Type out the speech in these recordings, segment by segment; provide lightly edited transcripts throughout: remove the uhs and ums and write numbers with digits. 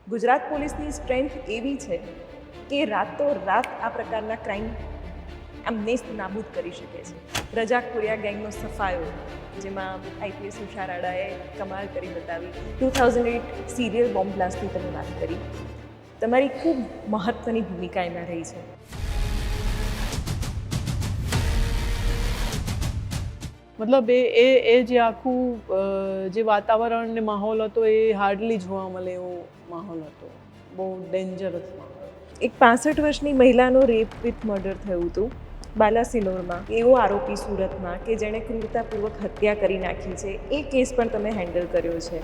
ગુજરાત પોલીસની સ્ટ્રેન્થ એવી છે કે રાતોરાત આ પ્રકારના ક્રાઇમ આમ નેસ્ત નાબૂદ કરી શકે છે. રજાકપુરિયા ગેંગનો સફાયો, જેમાં આઈપીએસ ઉષા રાડાએ કમાલ કરી બતાવી. 2008 સિરિયલ બોમ્બ બ્લાસ્ટની તમે વાત કરી, તમારી ખૂબ મહત્ત્વની ભૂમિકા એમાં રહી છે. મતલબ એ જે આખું જે વાતાવરણ ને માહોલ હતો એ હાર્ડલી જોવા મળે એવો માહોલ હતો. બહુ ડેન્જરસ માહોલ. એક 65 વર્ષની મહિલાનો રેપ વિથ મર્ડર થયું હતું બાલાસિનોરમાં. એવો આરોપી સુરતમાં કે જેણે ક્રૂરતાપૂર્વક હત્યા કરી નાખી છે, એ કેસ પણ તમે હેન્ડલ કર્યો છે.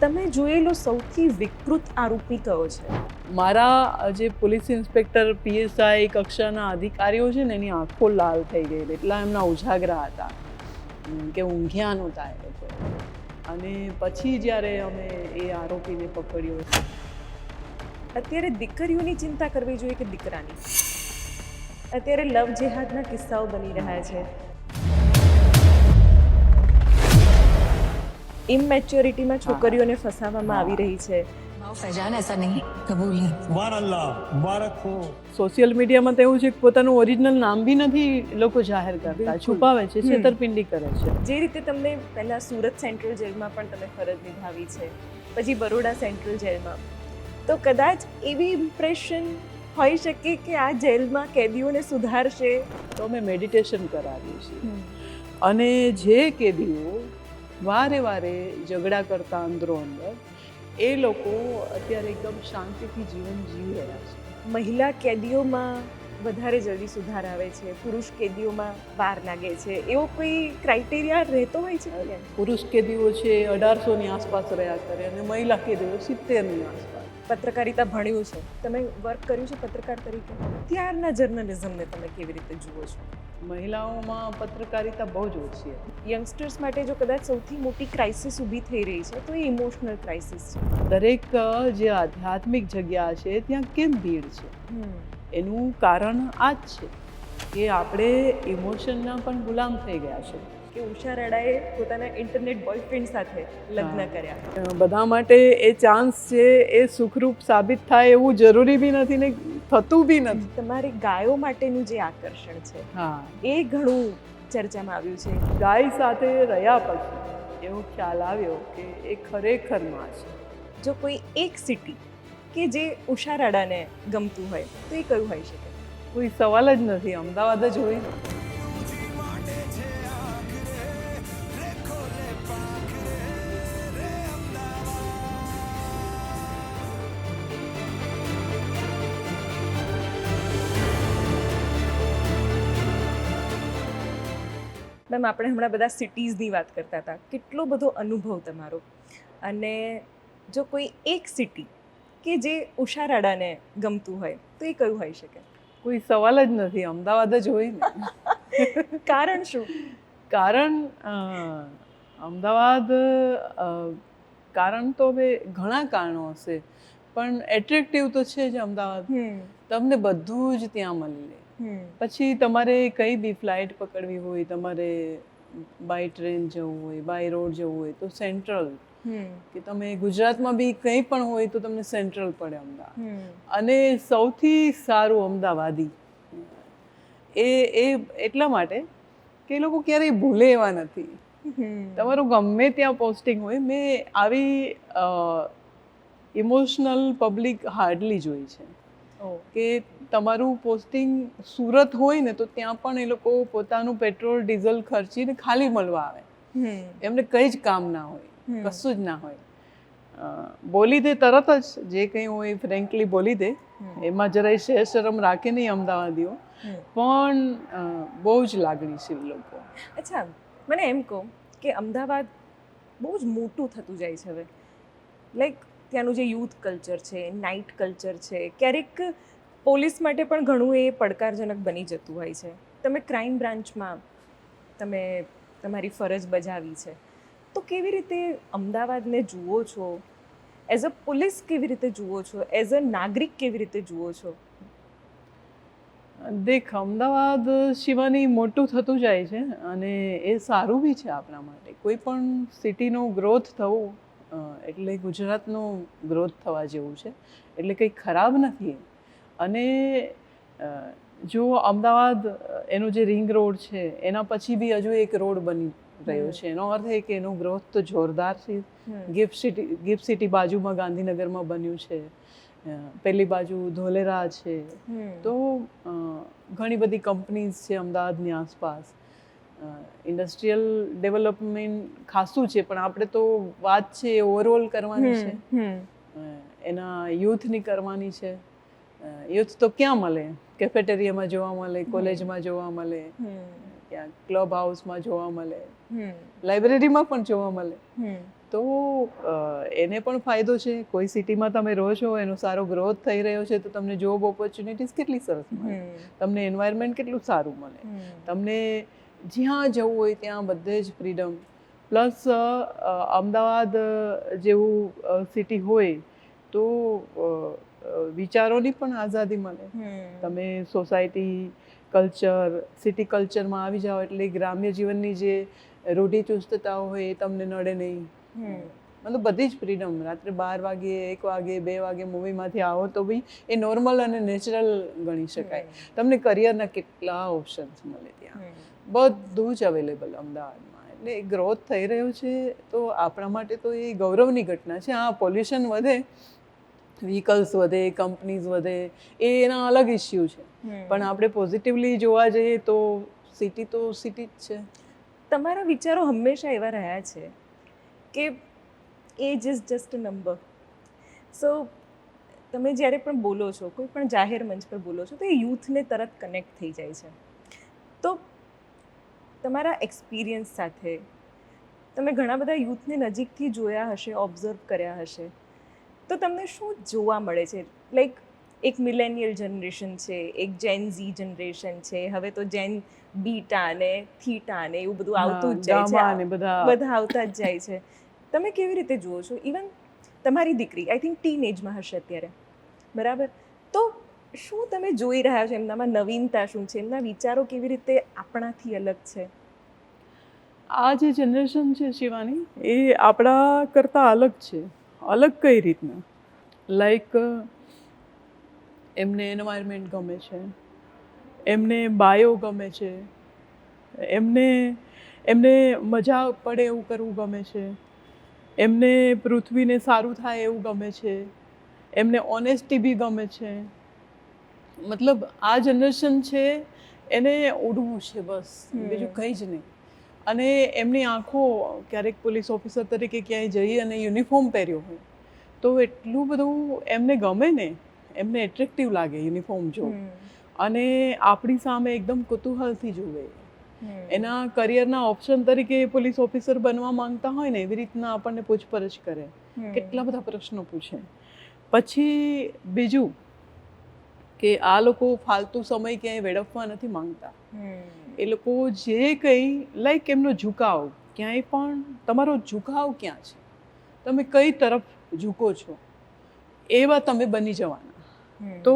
તમે જોયેલો સૌથી વિકૃત આરોપી કયો છે? મારા જે પોલીસ ઇન્સ્પેક્ટર પીએસઆઈ કક્ષાના અધિકારીઓ છે ને, એની આંખો લાલ થઈ ગઈ, એટલા એમના ઉજાગરા હતા કે ઊંઘ્યા નહોતા એ લોકો. અને પછી જ્યારે અમે એ આરોપીને પકડ્યો. અત્યારે દીકરીઓની ચિંતા કરવી જોઈએ કે દીકરાની? અત્યારે લવ જેહાદના કિસ્સાઓ બની રહ્યા છે. ઇમેચ્યોરિટીમાં છોકરીઓને ફસાવવામાં આવી રહી છે. फैजान ऐसा नहीं कबूल है. सुभान अल्लाह, मुबारक हो. સોશિયલ મીડિયામાં તો એવું છે કે પોતાનું ઓરિજિનલ નામ બી નથી લોકો જાહેર કરતા, છુપાવે છે, છેતરપિંડી કરે છે. જે રીતે તમને પહેલાં સુરત સેન્ટ્રલ જેલમાં પણ તમે ફરજ નિભાવી છે, પછી બરોડા સેન્ટ્રલ જેલમાં, તો કદાચ એવી ઇમ્પ્રેશન હોઈ શકે કે આ જેલમાં કેદીઓને સુધારશે. તો અમે મેડિટેશન કરાવીએ છીએ. અને જે કેદીઓ વારે વારે ઝઘડા કરતા અંદરો અંદર, એ લોકો અત્યારે એકદમ શાંતિથી જીવન જીવી રહ્યા છે. મહિલા કેદીઓમાં વધારે જલ્દી સુધાર આવે છે, પુરુષ કેદીઓમાં વાર લાગે છે, એવો કોઈ ક્રાઇટેરિયા રહેતો હોય છે? પુરુષ કેદીઓ છે 1800ની આસપાસ રહ્યા કરે અને મહિલા કેદીઓ 70ની આસપાસ. પત્રકારિતા ભણ્યું છે, તમે વર્ક કર્યું છે પત્રકાર તરીકે, ત્યારના જર્નલિઝમને તમે કેવી રીતે જુઓ છો? મહિલાઓમાં પત્રકારિતા બહુ જ ઓછી હતી. યંગસ્ટર્સ માટે જો કદાચ સૌથી મોટી ક્રાઇસિસ ઊભી થઈ રહી છે તો એ ઇમોશનલ ક્રાઇસિસ છે. દરેક જે આધ્યાત્મિક જગ્યા છે ત્યાં કેમ ભીડ છે? એનું કારણ આ જ છે કે આપણે ઇમોશનના પણ ગુલામ થઈ ગયા છે. કે ઉષા રાડાએ પોતાના ઇન્ટરનેટ બોયફ્રેન્ડ સાથે લગ્ન કર્યા. બધા માટે એ ચાન્સ છે એ સુખરૂપ સાબિત થાય એવું જરૂરી બી નથી ને થતું બી નથી. તમારી ગાયો માટેનું જે આકર્ષણ છે, હા, એ ઘણું ચર્ચામાં આવ્યું છે. ગાય સાથે રહ્યા પછી એવો ખ્યાલ આવ્યો કે એ ખરેખર માં છે. જો કોઈ એક સિટી કે જે ઉષા રાડાને ગમતું હોય તો એ કયું હોઈ શકે? કોઈ સવાલ જ નથી, અમદાવાદ જ હોય. મેમ, આપણે હમણાં બધા સિટીઝની વાત કરતા હતા, કેટલો બધો અનુભવ તમારો. અને જો કોઈ એક સિટી કે જે ઉષા રાડાને ગમતું હોય તો એ કયું હોઈ શકે? કોઈ સવાલ જ નથી, અમદાવાદ જ હોય ને. કારણ શું? કારણ અમદાવાદ, કારણ તો હવે ઘણા કારણો હશે, પણ એટ્રેક્ટિવ તો છે જ અમદાવાદ. તમને બધું જ ત્યાં મળી લે. પછી તમારે કઈ બી ફ્લાઇટ પકડવી હોય, તમારે બાય ટ્રેન જવું હોય, બાય રોડ જવું હોય તો સેન્ટ્રલ, કે તમે ગુજરાતમાં બી કંઈ પણ હોય તો તમને સેન્ટ્રલ પડે અમદાવાદ. અને સૌથી સારું અમદાવાદી એ એટલા માટે કે એ લોકો ક્યારેય ભૂલે એવા નથી. તમારું ગમે ત્યાં પોસ્ટિંગ હોય, મેં આવી ઇમોશનલ પબ્લિક હાર્ડલી જોઈ છે. કે તમારું પોસ્ટિંગ સુરત હોય ને તો ત્યાં પણ એ લોકો પોતાનું પેટ્રોલ ડીઝલ ખર્ચીને ખાલી મળવા આવે. એમને કંઈ જ કામ ના હોય, કશું જ ના હોય. બોલી દે તરત જ, જે કંઈ હોય ફ્રેન્કલી બોલી દે, એમાં જરાય શેર શરમ રાખે નહીં અમદાવાદીઓ, પણ બહુ જ લાગણીશીલ લોકો. અચ્છા, મને એમ કહો કે અમદાવાદ બહુ જ મોટું થતું જાય છે હવે. લાઈક ત્યાંનું જે યુથ કલ્ચર છે, નાઇટ કલ્ચર છે, ક્યારેક પોલીસ માટે પણ ઘણું એ પડકારજનક બની જતું હોય છે. તમે ક્રાઇમ બ્રાન્ચમાં તમે તમારી ફરજ બજાવી છે, તો કેવી રીતે અમદાવાદને જુઓ છો? એઝ અ પોલીસ કેવી રીતે જુઓ છો? એઝ અ નાગરિક કેવી રીતે જુઓ છો? દેખ, અમદાવાદ શિવાની મોટું થતું જાય છે અને એ સારું બી છે આપણા માટે. કોઈ પણ સિટીનો ગ્રોથ થવું એટલે ગુજરાતનું ગ્રોથ થવા જેવું છે, એટલે કંઈ ખરાબ નથી. અને જો અમદાવાદ એનો જે રિંગ રોડ છે એના પછી બી હજુ એક રોડ બની રહ્યો છે, એનો અર્થ એ કે એનું ગ્રોથ તો જોરદાર છે. ગિફ્ટ સિટી બાજુમાં ગાંધીનગરમાં બન્યું છે, પેલી બાજુ ધોલેરા છે, તો ઘણી બધી કંપનીઝ છે અમદાવાદની આસપાસ. ઇન્ડસ્ટ્રીયલ ડેવલપમેન્ટ ખાસું છે, પણ આપણે તો વાત છે ઓવરઓલ કરવાની છે, એના યુથની કરવાની છે. યુથ તો ક્યાં મળે? કેફેટેરિયામાં જોવા મળે, કોલેજમાં જોવા મળે, ત્યાં ક્લબ હાઉસમાં જોવા મળે, લાઇબ્રેરીમાં પણ જોવા મળે. તો એને પણ ફાયદો છે. કોઈ સિટીમાં તમે રહો છો, એનો સારો ગ્રોથ થઈ રહ્યો છે, તો તમને જોબ ઓપોર્ચ્યુનિટીઝ કેટલી સરસ મળે, તમને એન્વાયરમેન્ટ કેટલું સારું મળે, તમને જ્યાં જવું હોય ત્યાં બધે જ ફ્રીડમ. પ્લસ અમદાવાદ જેવું સિટી હોય તો વિચારોની પણ આઝાદી મળે. તમે સોસાયટી કલ્ચર, સિટી કલ્ચરમાં આવી જાઓ એટલે ગ્રામ્ય જીવનની જે રૂઢિચુસ્તતા હોય એ તમને નડે નહીં. મતલબ બધી જ ફ્રીડમ. રાત્રે 12 વાગે, 1 વાગે, 2 વાગે મૂવીમાંથી આવો તો બી એ નોર્મલ અને નેચરલ ગણી શકાય. તમને કરિયરના કેટલા ઓપ્શન્સ મળે ત્યાં, બધું જ અવેલેબલ અમદાવાદમાં. એટલે ગ્રોથ થઈ રહ્યો છે તો આપણા માટે તો એ ગૌરવની ઘટના છે. હા, પોલ્યુશન વધે, વ્હીકલ્સ વધે, કંપનીઝ વધે, એ એના અલગ ઇસ્યુ છે, પણ આપણે પોઝિટિવલી જોવા જઈએ તો સિટી જ છે. તમારા વિચારો હંમેશા એવા રહ્યા છે કે age is just a number. So તમે જ્યારે પણ બોલો છો, કોઈ પણ જાહેર મંચ પર બોલો છો, તો એ યુથને તરત કનેક્ટ થઈ જાય છે. તો તમારા એક્સપિરિયન્સ સાથે તમે ઘણા બધા યુથને નજીકથી જોયા હશે, ઓબ્ઝર્વ કર્યા હશે, તો તમને શું જોવા મળે છે? લાઈક એક મિલેનિયલ જનરેશન છે, એક જેન ઝી જનરેશન છે, હવે તો જેન બીટા ને થીટા ને એવું બધું આવતું જ જાય છે, બધા આવતા જ જાય છે. તમે કેવી રીતે જુઓ છો? ઇવન તમારી દીકરી આઈ થિંક ટીન એજમાં હશે અત્યારે, બરાબર? તો શું તમે જોઈ રહ્યા છો એમનામાં? નવીનતા શું છે? એમના વિચારો કેવી રીતે આપણાથી અલગ છે? આ જે જનરેશન છે શિવાની, એ આપણા કરતાં અલગ છે. અલગ કઈ રીતના? લાઈક એમને એન્વાયરમેન્ટ ગમે છે, એમને બાયો ગમે છે, એમને મજા પડે એવું કરવું ગમે છે, એમને પૃથ્વીને સારું થાય એવું ગમે છે, એમને ઓનેસ્ટી બી ગમે છે. મતલબ આ જનરેશન છે એને ઉડવું છે બસ, બીજું કંઈ જ નહીં. અને એમની આંખો ક્યારેક પોલીસ ઓફિસર તરીકે ક્યાંય જઈ અને યુનિફોર્મ પહેર્યો હોય તો એટલું બધું એમને ગમે ને, એમને એટ્રેક્ટિવ લાગે યુનિફોર્મ જો, અને આપણી સામે એકદમ કુતૂહલથી જુએ. એના કરિયરના ઓપ્શન તરીકે પોલીસ ઓફિસર બનવા માંગતા હોય ને એવી રીતના આપણને પૂછપરછ કરે, કેટલા બધા પ્રશ્નો પૂછે. પછી બીજું કે આ લોકો ફાલતુ સમય ક્યાંય વેડફવા નથી માંગતા. એ લોકો જે કંઈ લાઈક એમનો ઝુકાવ, ક્યાંય પણ તમારો ઝુકાવ ક્યાં છે, તમે કઈ તરફ ઝૂકો છો, એવા તમે બની જવાના. તો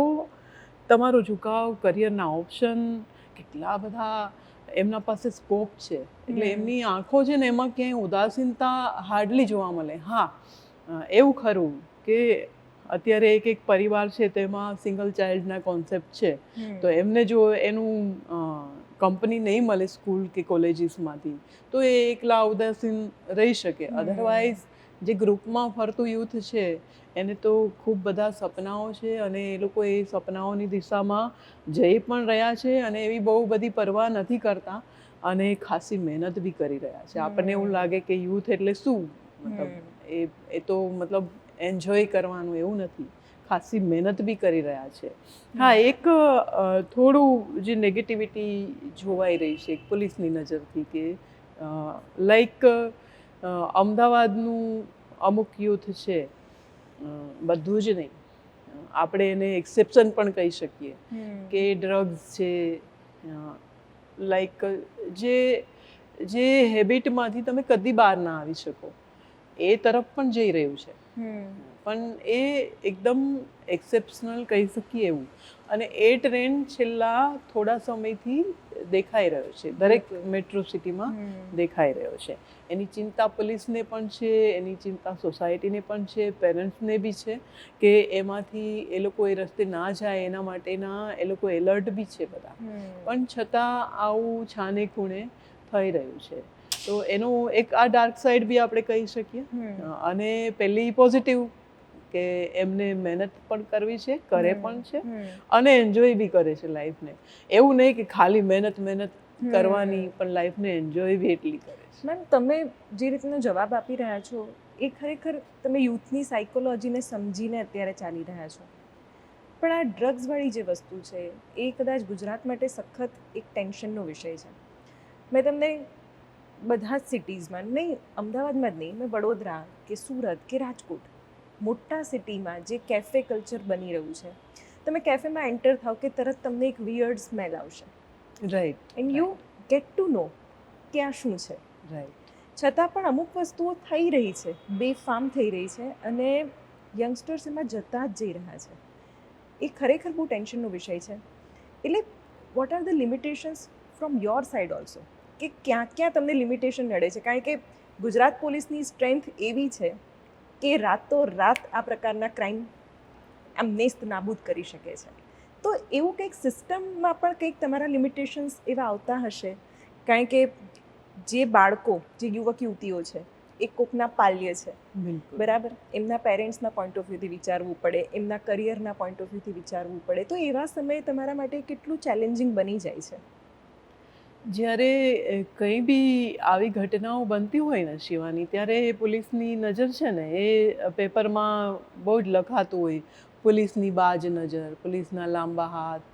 તમારો ઝુકાવ, કરિયરના ઓપ્શન કેટલા બધા એમના પાસે સ્કોપ છે. એટલે એમની આંખો છે ને એમાં ક્યાંય ઉદાસીનતા હાર્ડલી જોવા મળે. હા, એવું ખરું કે અત્યારે એક પરિવાર છે તેમાં સિંગલ ચાઇલ્ડના કોન્સેપ્ટ છે, તો એમને જો એનું કંપની નહીં મળે સ્કૂલ કે કોલેજીસમાંથી તો એ એકલા ઉદાસીન રહી શકે. અધરવાઇઝ જે ગ્રુપમાં ફરતું યુથ છે એને તો ખૂબ બધા સપનાઓ છે, અને એ લોકો એ સપનાઓની દિશામાં જઈ પણ રહ્યા છે, અને એવી બહુ બધી પરવા નથી કરતા, અને ખાસી મહેનત બી કરી રહ્યા છે. આપણને એવું લાગે કે યુથ એટલે શું, મતલબ એ તો મતલબ એન્જોય કરવાનું, એવું નથી. ખાસી મહેનત બી કરી રહ્યા છે. હા, એક થોડું જે નેગેટિવિટી જોવાઈ રહી છે પોલીસની નજરથી કે લાઈક અમદાવાદનું અમુક યુથ છે, બધું જ નહીં, આપણે એને એક્સેપ્શન પણ કહી શકીએ કે ડ્રગ્સ છે, લાઈક જે હેબિટમાંથી તમે કદી બહાર ના આવી શકો એ તરફ પણ જઈ રહ્યું છે. પણ એ એકદમ એક્સેપ્શનલ કહી શકીએ એવું. અને એ ટ્રેન્ડ છેલ્લા થોડા સમયથી દેખાઈ રહ્યો છે, દરેક મેટ્રો સિટીમાં દેખાઈ રહ્યો છે. એની ચિંતા પોલીસને પણ છે, એની ચિંતા સોસાયટીને પણ છે, પેરેન્ટ્સને બી છે કે એમાંથી એ લોકો એ રસ્તે ના જાય એના માટેના એ લોકો એલર્ટ બી છે બધા. પણ છતાં આવું છાને ખૂણે થઈ રહ્યું છે. તો એનું એક આ ડાર્ક સાઈડ બી આપણે કહી શકીએ. અને પહેલી પોઝિટિવ કે એમને મહેનત પણ કરવી છે, કરે પણ છે અને એન્જોય બી કરે છે લાઈફને. એવું નહીં કે ખાલી મહેનત કરવાની, પણ લાઈફને એન્જોય બી એટલી કરે છે. મેમ, તમે જે રીતનો જવાબ આપી રહ્યા છો એ ખરેખર તમે યુથની સાયકોલોજીને સમજીને અત્યારે ચાલી રહ્યા છો. પણ આ ડ્રગ્સવાળી જે વસ્તુ છે એ કદાચ ગુજરાત માટે સખત એક ટેન્શનનો વિષય છે. મેં તમને બધા જ સિટીઝમાં, નહીં અમદાવાદમાં જ નહીં, મેં વડોદરા કે સુરત કે રાજકોટ, મોટા સિટીમાં જે કેફે કલ્ચર બની રહ્યું છે, તમે કેફેમાં એન્ટર થાવ કે તરત તમને એક વિયર્ડ સ્મેલ આવશે. Right. And you get to know કે આ શું છે. રાઈટ. છતાં પણ અમુક વસ્તુઓ થઈ રહી છે, બેફામ થઈ રહી છે અને યંગસ્ટર્સ એમાં જતા જ જઈ રહ્યા છે. એ ખરેખર બહુ ટેન્શનનો વિષય છે. એટલે what are the limitations from your side also, કે ક્યાં ક્યાં તમને લિમિટેશન નડે છે? કારણ કે ગુજરાત પોલીસની સ્ટ્રેન્થ એવી છે કે રાતોરાત આ પ્રકારના ક્રાઇમ આમ નેસ્ત નાબૂદ કરી શકે છે. તો એવું કંઈક સિસ્ટમમાં પણ કંઈક તમારા લિમિટેશન્સ એવા આવતા હશે. કારણ કે જે બાળકો, જે યુવક યુવતીઓ છે એ કોકના પાલ્ય છે, બરાબર, એમના પેરેન્ટ્સના પોઈન્ટ ઓફ વ્યૂથી વિચારવું પડે, એમના કરિયરના પોઈન્ટ ઓફ વ્યૂથી વિચારવું પડે. તો એવા સમયે તમારા માટે કેટલું ચેલેન્જિંગ બની જાય છે? જ્યારે કંઈ બી આવી ઘટનાઓ બનતી હોય ને શિવાની, ત્યારે પોલીસની નજર છે ને એ પેપરમાં બહુ જ લખાતું હોય, પોલીસની બાજ નજર, પોલીસના લાંબા હાથ.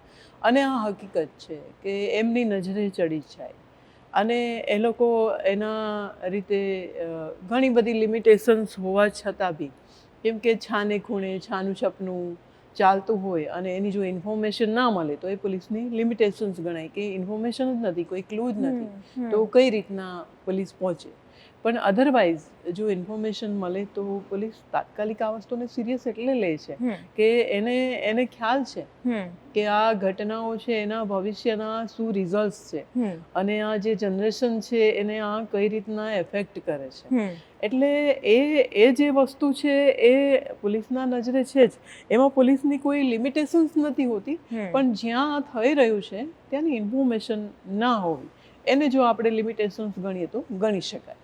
અને આ હકીકત છે કે એમની નજરે ચડી જાય અને એ લોકો એના રીતે ઘણી બધી લિમિટેશન્સ હોવા છતાં બી, કેમ કે છાને ખૂણે છાનું છપનું ચાલતું હોય અને એની જો ઇન્ફોર્મેશન ના મળે તો એ પોલીસની લિમિટેશન્સ ગણાય કે ઇન્ફોર્મેશન જ નથી, કોઈ ક્લૂ જ નથી, તો કઈ રીતના પોલીસ પહોંચે. પણ અધરવાઇઝ જો ઇન્ફોર્મેશન મળે તો પોલીસ તાત્કાલિક આ વસ્તુને સિરિયસ એટલે લે છે કે એને ખ્યાલ છે કે આ ઘટનાઓ છે એના ભવિષ્યના શું રિઝલ્ટ્સ છે અને આ જે જનરેશન છે એને આ કઈ રીતના એફેક્ટ કરે છે. એટલે એ જે વસ્તુ છે એ પોલીસના નજરે છે જ. એમાં પોલીસની કોઈ લિમિટેશન્સ નથી હોતી, પણ જ્યાં થઈ રહ્યું છે ત્યાંની ઇન્ફોર્મેશન ના હોવી, એને જો આપણે લિમિટેશન્સ ગણીએ તો ગણી શકાય.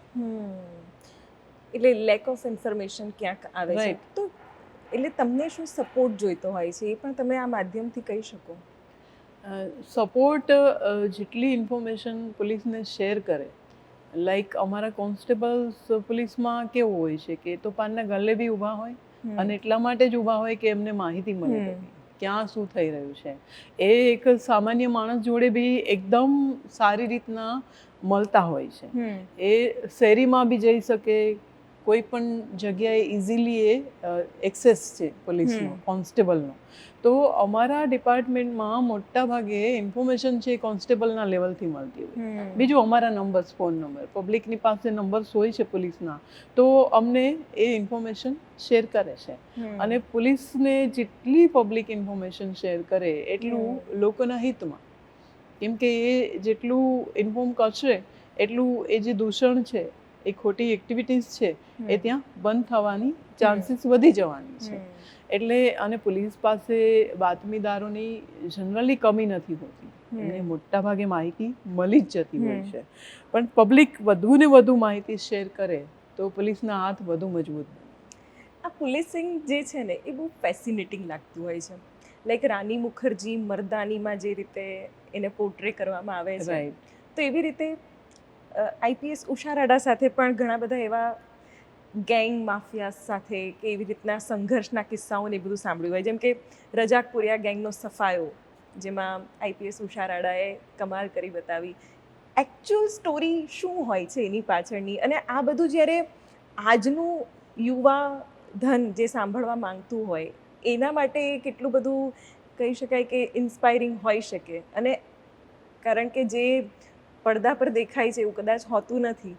એટલે લેક ઓફ ઇન્ફોર્મેશન ક્યાંક આવે છે. તો એટલે તમને શું સપોર્ટ જોઈતો હોય છે એ પણ તમે આ માધ્યમથી કહી શકો? સપોર્ટ જેટલી ઇન્ફોર્મેશન પોલીસને શેર કરે, લાઈક અમારા કોન્સ્ટેબલ્સ પોલીસમાં કેવું હોય છે કે તો પાનના ગલ્લે બી ઊભા હોય અને એટલા માટે જ ઊભા હોય કે એમને માહિતી મળે ક્યાં શું થઈ રહ્યું છે. એ એક સામાન્ય માણસ જોડે બી એકદમ સારી રીતના મળતા હોય છે. એ શેરીમાં બી જઈ શકે, કોઈ પણ જગ્યાએ ઇઝીલી એ એક્સેસ છે પોલીસનો, કોન્સ્ટેબલનો. તો અમારા ડિપાર્ટમેન્ટમાં મોટા ભાગે ઇન્ફોર્મેશન છે કોન્સ્ટેબલના લેવલથી મળતી હોય. બીજું અમારા નંબર્સ, ફોન નંબર, પબ્લિકની પાસે નંબર્સ હોય છે પોલીસના, તો અમને એ ઇન્ફોર્મેશન શેર કરે છે. અને પોલીસને જેટલી પબ્લિક ઇન્ફોર્મેશન શેર કરે એટલું લોકોના હિતમાં, કેમ કે એ જેટલું ઇન્ફોર્મ કરશે એટલું એ જે દૂષણ છે, એ ખોટી એક્ટિવિટીઝ છે એ ત્યાં બંધ થવાની ચાન્સીસ વધી જવાની છે. એટલે અને પોલીસ પાસે બાતમીદારોની જનરલી કમી નથી હોતી, એમને મોટા ભાગે માહિતી મળી જ જતી હોય છે. પણ પબ્લિક વધુ ને વધુ માહિતી શેર કરે તો પોલીસના હાથ વધુ મજબૂત બને. આ પોલીસિંગ જે છે ને એ બહુ ફેસિનેટિંગ લાગતું હોય છે. લાઈક રાની મુખર્જી મર્દાનીમાં જે રીતે એને પોર્ટ્રે કરવામાં આવે છે, તો એવી રીતે આઈપીએસ ઉષા રાડા સાથે પણ ઘણા બધા એવા ગેંગ માફિયા સાથે કે એવી રીતના સંઘર્ષના કિસ્સાઓને એ બધું સાંભળ્યું હોય. જેમ કે રજાકપુરિયા ગેંગનો સફાયો, જેમાં આઈપીએસ ઉષા રાડાએ કમાલ કરી બતાવી. એકચ્યુઅલ સ્ટોરી શું હોય છે એની પાછળની? અને આ બધું જ્યારે આજનું યુવા ધન જે સાંભળવા માંગતું હોય એના માટે કેટલું બધું કહી શકાય કે ઇન્સ્પાયરિંગ હોઈ શકે. અને કારણ કે જે પડદા પર દેખાય છે એવું કદાચ હોતું નથી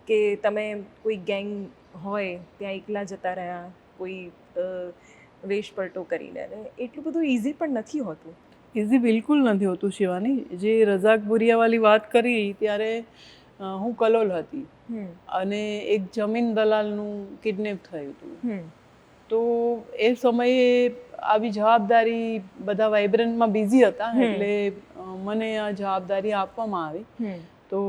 કે તમે કોઈ ગેંગ હોય ત્યાં એકલા જતા રહ્યા, કોઈ વેશપલટો કરીને, અને એટલું બધું ઇઝી પણ નથી હોતું. ઇઝી બિલકુલ નથી હોતું શિવાની. જે રઝાક ભુરિયાવાળી વાત કરી ત્યારે હું કલોલ હતી અને એક જમીન દલાલનું કિડનેપ થયું હતું. તો એ સમયે આવી જવાબદારી બધા વાઇબ્રન્ટમાં બિઝી હતા, એટલે મને આ જવાબદારી આપવામાં આવી. તો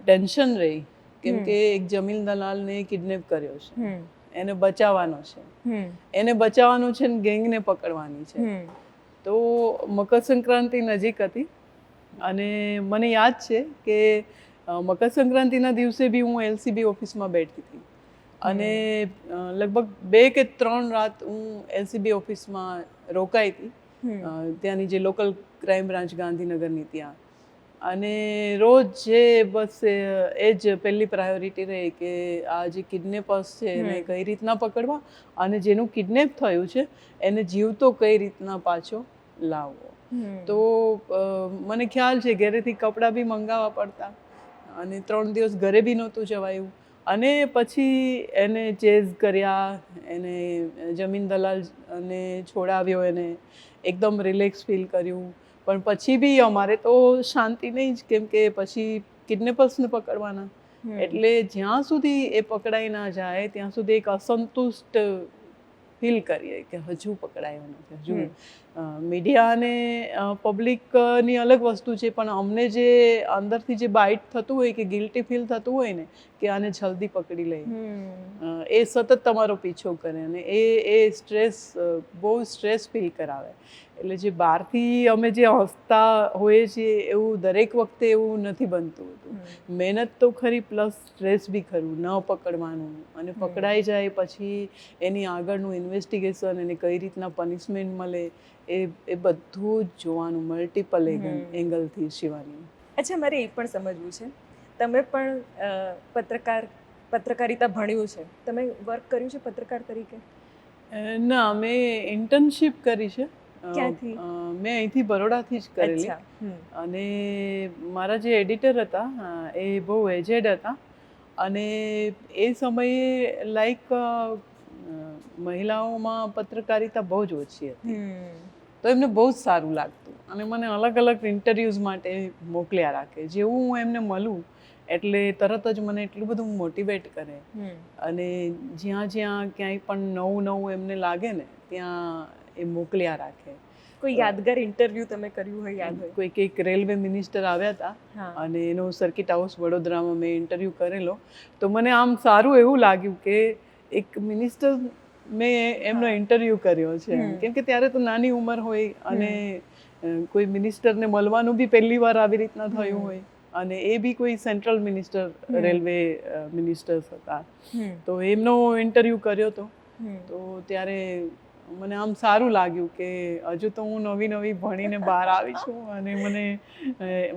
ટેન્શન રહી, કેમ કે એક જમીન દલાલને કિડનેપ કર્યો છે, એને બચાવવાનો છે, એને બચાવવાનો છે ને ગેંગને પકડવાની છે. તો મકર સંક્રાંતિ નજીક હતી અને મને યાદ છે કે મકર સંક્રાંતિના દિવસે બી હું એલસીબી ઓફિસમાં બેઠી હતી અને લગભગ 2 કે 3 રાત હું એલસીબી ઓફિસમાં રોકાઈ હતી, ત્યાંની જે લોકલ ક્રાઇમ બ્રાન્ચ ગાંધીનગરની ત્યાં. અને રોજ જે બસ એ જ પહેલી પ્રાયોરિટી રહી કે આ જે કિડનેપર્સ છે એને કઈ રીતના પકડવા અને જેનું કિડનેપ થયું છે એને જીવતો કઈ રીતના પાછો લાવવો. તો મને ખ્યાલ છે ઘરેથી કપડાં બી મંગાવવા પડતા અને 3 દિવસ ઘરે બી નહોતું જવાયું. અને પછી એને ચેઝ કર્યા, એને જમીન દલાલને છોડાવ્યો, એને એકદમ રિલેક્સ ફીલ કર્યું. પણ પછી બી અમારે તો શાંતિ નહીં જ, કેમ કે પછી કિડનેપર્સને પકડવાના, એટલે જ્યાં સુધી એ પકડાઈ ના જાય ત્યાં સુધી એક અસંતુષ્ટ ફીલ કરીએ કે હજુ પકડાયો નથી. હજુ મીડિયા અને પબ્લિકની અલગ વસ્તુ છે, પણ અમને જે અંદરથી જે બાઇટ થતું હોય કે ગિલ્ટી ફીલ થતું હોય ને કે આને જલ્દી પકડી લઈએ, એ સતત તમારો પીછો કરે અને એ સ્ટ્રેસ, બહુ સ્ટ્રેસ ફીલ કરાવે. એટલે જે બહારથી અમે જે હસતા હોઈએ છીએ એવું દરેક વખતે એવું નથી બનતું હતું. મહેનત તો ખરી, પ્લસ સ્ટ્રેસ બી ખરું, ન પકડવાનું, અને પકડાઈ જાય પછી એની આગળનું ઇન્વેસ્ટિગેશન, એને કઈ રીતના પનિશમેન્ટ મળે, એ બધું જ જોવાનું મલ્ટિપલ એંગલથી શિવાની. અચ્છા, મારે એ પણ સમજવું છે, તમે પણ પત્રકારિતા ભણ્યું છે, તમે વર્ક કર્યું છે પત્રકાર તરીકે? ના, મેં ઇન્ટર્નશીપ કરી છે. ક્યાંથી? મેં અહીંથી બરોડાથી જ કરેલી. અને મારા જે એડિટર હતા એ બહુ એજેડ હતા અને એ સમયે લાઈક મહિલાઓમાં પત્રકારિતા બહુ જ ઓછી હતી, તો એમને બહુ જ સારું લાગતું અને મને અલગ અલગ ઇન્ટરવ્યૂઝ માટે મોકલ્યા રાખે. જેવું હું એમને મળું એટલે તરત જ મને એટલું બધું મોટિવેટ કરે અને જ્યાં જ્યાં ક્યાંય પણ નવું નવું એમને લાગે ને ત્યાં એ મોકલ્યા રાખે. કોઈ યાદગાર ઇન્ટરવ્યૂ તમે કર્યું હોય, યાદ હોય? કોઈક એક રેલવે મિનિસ્ટર આવ્યા હતા અને એનો સર્કિટ હાઉસ વડોદરામાં મેં ઇન્ટરવ્યૂ કરેલો. તો મને આમ સારું એવું લાગ્યું કે એક મિનિસ્ટર મેં એમનો ઇન્ટરવ્યૂ કર્યો છે, કેમ કે ત્યારે તો નાની ઉંમર હોય અને કોઈ મિનિસ્ટરને મળવાનું બી પહેલી વાર આવી રીતના થયું હોય, અને એ બી કોઈ સેન્ટ્રલ મિનિસ્ટર, રેલવે મિનિસ્ટર્સ હતા. તો એમનો ઇન્ટરવ્યૂ કર્યો હતો. તો ત્યારે મને આમ સારું લાગ્યું કે હજુ તો હું નવી નવી ભણીને બહાર આવી છું અને મને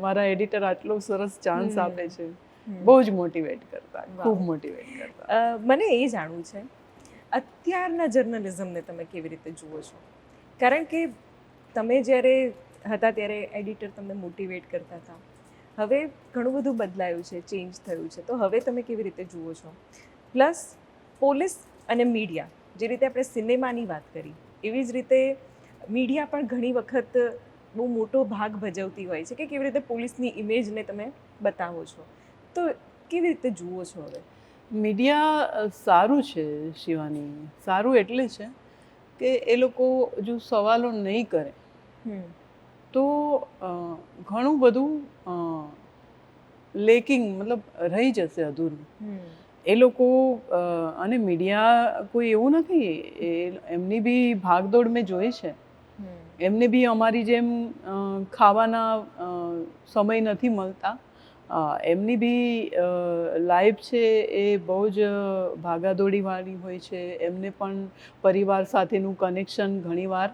મારા એડિટર આટલો સરસ ચાન્સ આપે છે. બહુ જ મોટિવેટ કરતા, ખૂબ મોટિવેટ કરતા. મને એ જાણવું છે, અત્યારના જર્નલિઝમને તમે કેવી રીતે જુઓ છો? કારણ કે તમે જ્યારે હતા ત્યારે એડિટર તમને મોટિવેટ કરતા હતા, હવે ઘણું બધું બદલાયું છે, ચેન્જ થયું છે, તો હવે તમે કેવી રીતે જુઓ છો? પ્લસ પોલીસ અને મીડિયા, જે રીતે આપણે સિનેમાની વાત કરી એવી જ રીતે મીડિયા પણ ઘણી વખત બહુ મોટો ભાગ ભજવતી હોય છે કે કેવી રીતે પોલીસની ઇમેજને તમે બતાવો છો, તો કેવી રીતે જુઓ છો હવે? મીડિયા સારું છે શિવાની, સારું એટલે છે કે એ લોકો જો સવાલો નહીં કરે તો ઘણું બધું લેકિંગ, મતલબ રહી જશે અધૂરું. એ લોકો અને મીડિયા કોઈ એવું નથી, એમની બી ભાગદોડ મેં જોઈ છે. એમને બી અમારી જેમ ખાવાના સમય નથી મળતા. એમની બી લાઈફ છે એ બહુ જ ભાગાદોડીવાળી હોય છે. એમને પણ પરિવાર સાથેનું કનેક્શન ઘણીવાર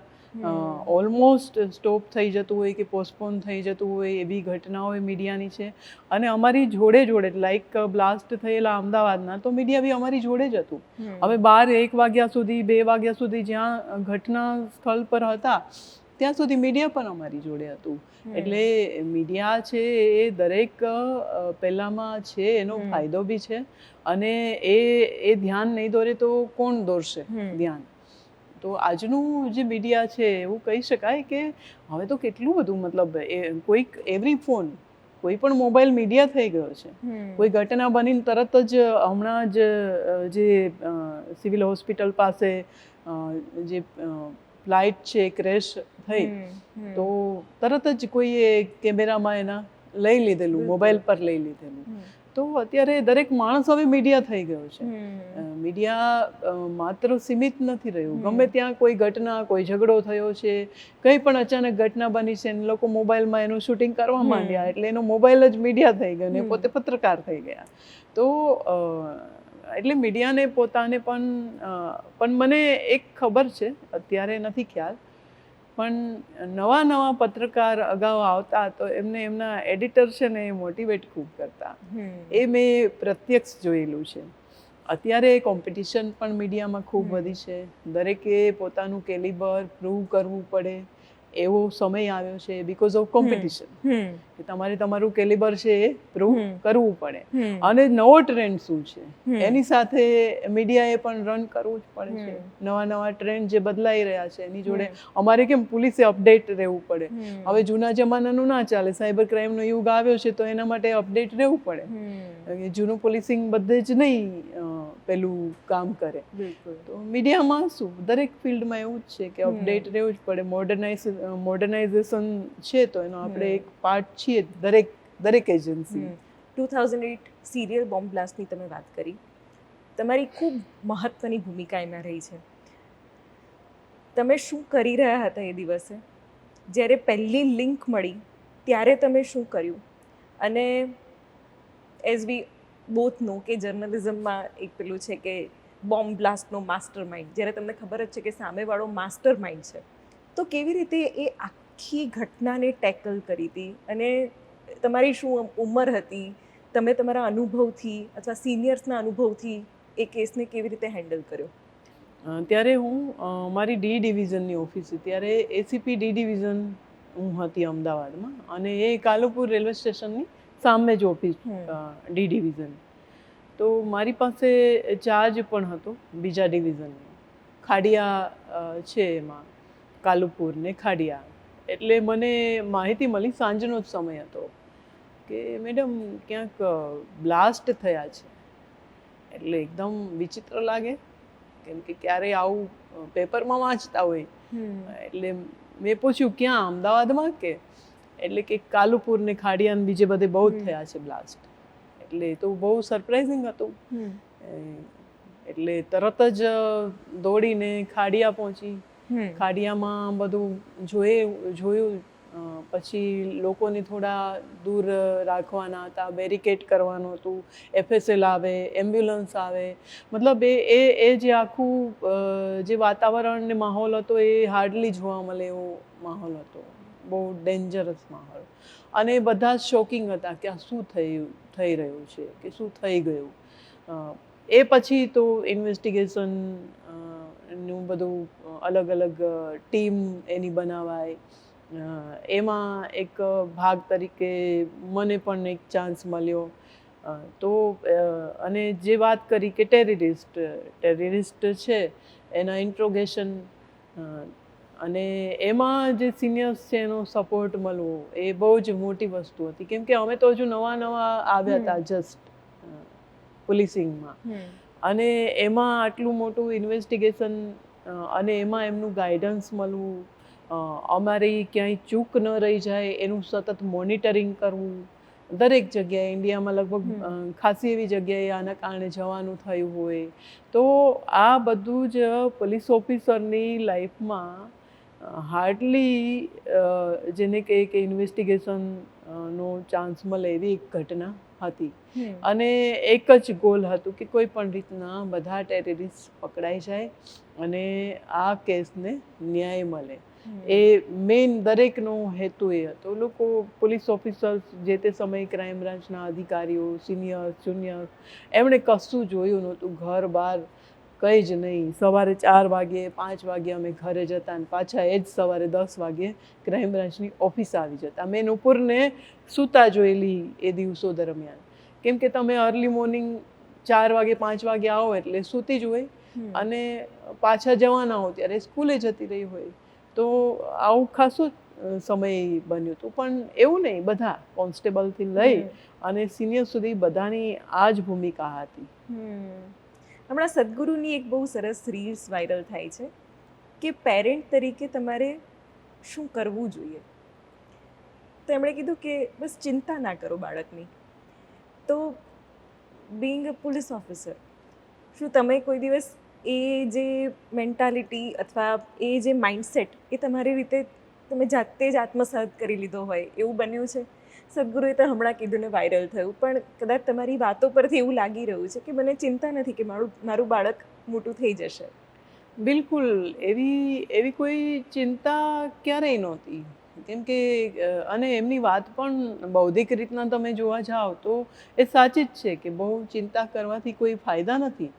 ઓલમોસ્ટ સ્ટોપ થઈ જતું હોય કે પોસ્ટપોન થઈ જતું હોય, એવી ઘટનાઓ મીડિયાની છે. અને અમારી જોડે જોડે, લાઈક બ્લાસ્ટ થયેલા અમદાવાદના, તો મીડિયા બી અમારી જોડે જ હતું. હવે 12-1 વાગ્યા સુધી, 2 વાગ્યા સુધી જ્યાં ઘટના સ્થળ પર હતા ત્યાં સુધી મીડિયા પણ અમારી જોડે હતું. એટલે મીડિયા છે એ દરેક પહેલામાં છે, એનો ફાયદો બી છે, અને એ ધ્યાન નહીં દોરે તો કોણ દોરશે ધ્યાન? તો આજનું જે મીડિયા છે એવું કહી શકાય કે હવે તો કેટલું બધું, મતલબ કોઈક એવરી ફોન, કોઈ પણ મોબાઈલ મીડિયા થઈ ગયો છે. કોઈ ઘટના બનીને તરત જ હમણાં જ જે સિવિલ હોસ્પિટલ પાસે જે ફ્લાઇટ છે ક્રેશ થઈ, તો તરત જ કોઈએ કેમેરામાં એના લઈ લીધેલું, મોબાઈલ પર લઈ લીધેલું. તો અત્યારે દરેક માણસ હવે મીડિયા થઈ ગયો છે. મીડિયા માત્ર સીમિત નથી રહ્યું. ગમે ત્યાં કોઈ ઘટના, કોઈ ઝઘડો થયો છે, કંઈ પણ અચાનક ઘટના બની છે, ને લોકો મોબાઈલમાં એનું શૂટિંગ કરવા માંડ્યા, એટલે એનો મોબાઈલ જ મીડિયા થઈ ગયો, ને પોતે પત્રકાર થઈ ગયા. તો એટલે મીડિયાને પોતાને પણ મને એક ખબર છે, અત્યારે નથી ખ્યાલ, પણ નવા પત્રકાર અગાઉ આવતા તો એમને એમના એડિટર છે ને એ મોટિવેટ ખૂબ કરતા. એ મેં પ્રત્યક્ષ જોયેલું છે. અત્યારે કોમ્પિટિશન પણ મીડિયામાં ખૂબ વધી છે. દરેકે પોતાનું કેલિબર પ્રૂવ કરવું પડે એવો સમય આવ્યો છે, બીકોઝ ઓફ કોમ્પિટિશન. તમારે તમારું કેલિબર છે એ પ્રૂવ કરવું પડે. અને નવો ટ્રેન્ડ શું છે એની સાથે મીડિયાએ પણ રન કરવું જ પડે છે. નવા ટ્રેન્ડ જે બદલાઈ રહ્યા છે એની જોડે અમારે કેમ પોલીસે અપડેટ રહેવું પડે. હવે જૂના જમાનાનું ના ચાલે, સાયબર ક્રાઇમનો યુગ આવ્યો છે તો એના માટે અપડેટ રહેવું પડે. જૂનું પોલીસિંગ બધે જ નહીં પેલું કામ કરે. તો મીડિયામાં શું, દરેક ફિલ્ડમાં એવું જ છે કે અપડેટ રહેવું જ પડે. મોડર્નાઇઝેશન છે તો એનો આપણે એક પાર્ટ છીએ દરેક એજન્સી. 2008 સિરિયલ બોમ્બ બ્લાસ્ટની તમે વાત કરી, તમારી ખૂબ મહત્વની ભૂમિકા એમાં રહી છે. તમે શું કરી રહ્યા હતા એ દિવસે જ્યારે પહેલી લિંક મળી, ત્યારે તમે શું કર્યું? અને એઝ વી બોથ નો કે જર્નલિઝમમાં એક પેલું છે કે બોમ્બ બ્લાસ્ટનો માસ્ટર માઇન્ડ, જ્યારે તમને ખબર જ છે કે સામેવાળો માસ્ટર માઇન્ડ છે, તો કેવી રીતે એ આખી ઘટનાને ટેકલ કરી હતી? અને તમારી શું ઉંમર હતી? તમે તમારા અનુભવથી અથવા સિનિયર્સના અનુભવથી એ કેસને કેવી રીતે હેન્ડલ કર્યો? ત્યારે હું મારી ડી ડિવિઝનની ઓફિસ, ત્યારે એસીપી ડી ડિવિઝન હું હતી અમદાવાદમાં, અને એ કાલુપુર રેલવે સ્ટેશનની સામે જ ઓફિસ ડી ડિવિઝન. તો મારી પાસે ચાર્જ પણ હતો બીજા ડિવિઝનનો, ખાડિયા છે એમાં, કાલુપુર ને ખાડિયા. એટલે મને માહિતી મળી, સાંજનો જ સમય હતો, કે મેડમ ક્યાંક બ્લાસ્ટ થયા છે. એટલે એકદમ વિચિત્ર લાગે, કેમ કે ક્યારેય આવું પેપરમાં વાંચતા હોય. એટલે મેં પૂછ્યું ક્યાં, અમદાવાદમાં કે? એટલે કે કાલુપુર ને ખાડિયા બીજે બધે બહુ જ થયા છે બ્લાસ્ટ. એટલે તો બહુ સરપ્રાઇઝિંગ હતું. એટલે તરત જ દોડીને ખાડિયા પહોંચી. ખાડિયામાં બધું જોયું. પછી લોકોને થોડા દૂર રાખવાના હતા, બેરિકેડ કરવાનું હતું, FSL આવે, એમ્બ્યુલન્સ આવે. મતલબ એ જે આખું જે વાતાવરણ ને માહોલ હતો એ હાર્ડલી જોવા મળે એવો માહોલ હતો. બહુ ડેન્જરસ માહોલ. અને બધા જ શોકિંગ હતા કે આ શું થઈ રહ્યું છે, કે શું થઈ ગયું. એ પછી તો ઇન્વેસ્ટિગેશન નું બધું અલગ ટીમ એની બનાવાય. એમાં એક ભાગ તરીકે મને પણ એક ચાન્સ મળ્યો. તો અને જે વાત કરી કે ટેરરિસ્ટ છે એના ઇન્ટ્રોગેશન, અને એમાં જે સિનિયર્સ છે એનો સપોર્ટ મળવો એ બહુ જ મોટી વસ્તુ હતી. કેમ કે અમે તો હજુ નવા આવ્યા હતા જસ્ટ પોલીસિંગમાં, અને એમાં આટલું મોટું ઇન્વેસ્ટિગેશન, અને એમાં એમનું ગાઈડન્સ મળવું, અમારી ક્યાંય ચૂક ન રહી જાય એનું સતત મોનિટરિંગ કરવું. દરેક જગ્યાએ ઇન્ડિયામાં લગભગ ખાસી એવી જગ્યાએ આના કારણે જવાનું થયું હોય. તો આ બધું જ પોલીસ ઓફિસરની લાઈફમાં હાર્ડલી જેને કહે કે ઇન્વેસ્ટિગેશનનો ચાન્સ મળે એવી એક ઘટના હતી. અને એક જ ગોલ હતું કે કોઈ પણ રીતના બધા ટેરરિસ્ટ પકડાઈ જાય અને આ કેસને ન્યાય મળે. એ મેઇન દરેકનો હેતુ એ હતો. લોકો પોલીસ ઓફિસર્સ, જે તે સમયે ક્રાઇમ બ્રાન્ચના અધિકારીઓ, સિનિયર્સ, જુનિયર્સ, એમણે કશું જોયું નહોતું. ઘર બહાર કંઈ જ નહીં. સવારે 4 વાગે 5 વાગે અમે ઘરે જતા અને પાછા એ જ સવારે 10 વાગે ક્રાઇમ બ્રાન્ચની ઓફિસ આવી જતા. મેં નુપુરને સૂતા જોયેલી એ દિવસો દરમિયાન, કેમ કે તમે અર્લી મોર્નિંગ 4 વાગે 5 વાગે આવો એટલે સૂતી જ હોય અને પાછા જવાના હો ત્યારે સ્કૂલે જતી રહી હોય. તો આવું ખાસું સમય બન્યું હતું. પણ એવું નહીં, બધા કોન્સ્ટેબલથી લઈ અને સિનિયર સુધી બધાની આ જ ભૂમિકા હતી. હમણાં સદગુરુની એક બહુ સરસ રીલ્સ વાયરલ થાય છે કે પેરેન્ટ તરીકે તમારે શું કરવું જોઈએ. તો એમણે કીધું કે બસ ચિંતા ના કરો બાળકની. તો બિંગ અ પોલીસ ઓફિસર, શું તમે કોઈ દિવસ એ જે મેન્ટાલિટી અથવા એ જે માઇન્ડસેટ એ તમારી રીતે તમે જાતે જ આત્મસાત કરી લીધો હોય એવું બન્યું છે? સદગુરુએ તો હમણાં કીધું ને વાયરલ થયું, પણ કદાચ તમારી વાતો પરથી એવું લાગી રહ્યું છે કે મને ચિંતા નથી કે મારું બાળક મોટું થઈ જશે. બિલકુલ એવી કોઈ ચિંતા ક્યારેય નહોતી. કેમ કે અને એમની વાત પણ બૌદ્ધિક રીતના તમે જોવા જાઓ તો એ સાચી જ છે કે બહુ ચિંતા કરવાથી કોઈ ફાયદા નથી.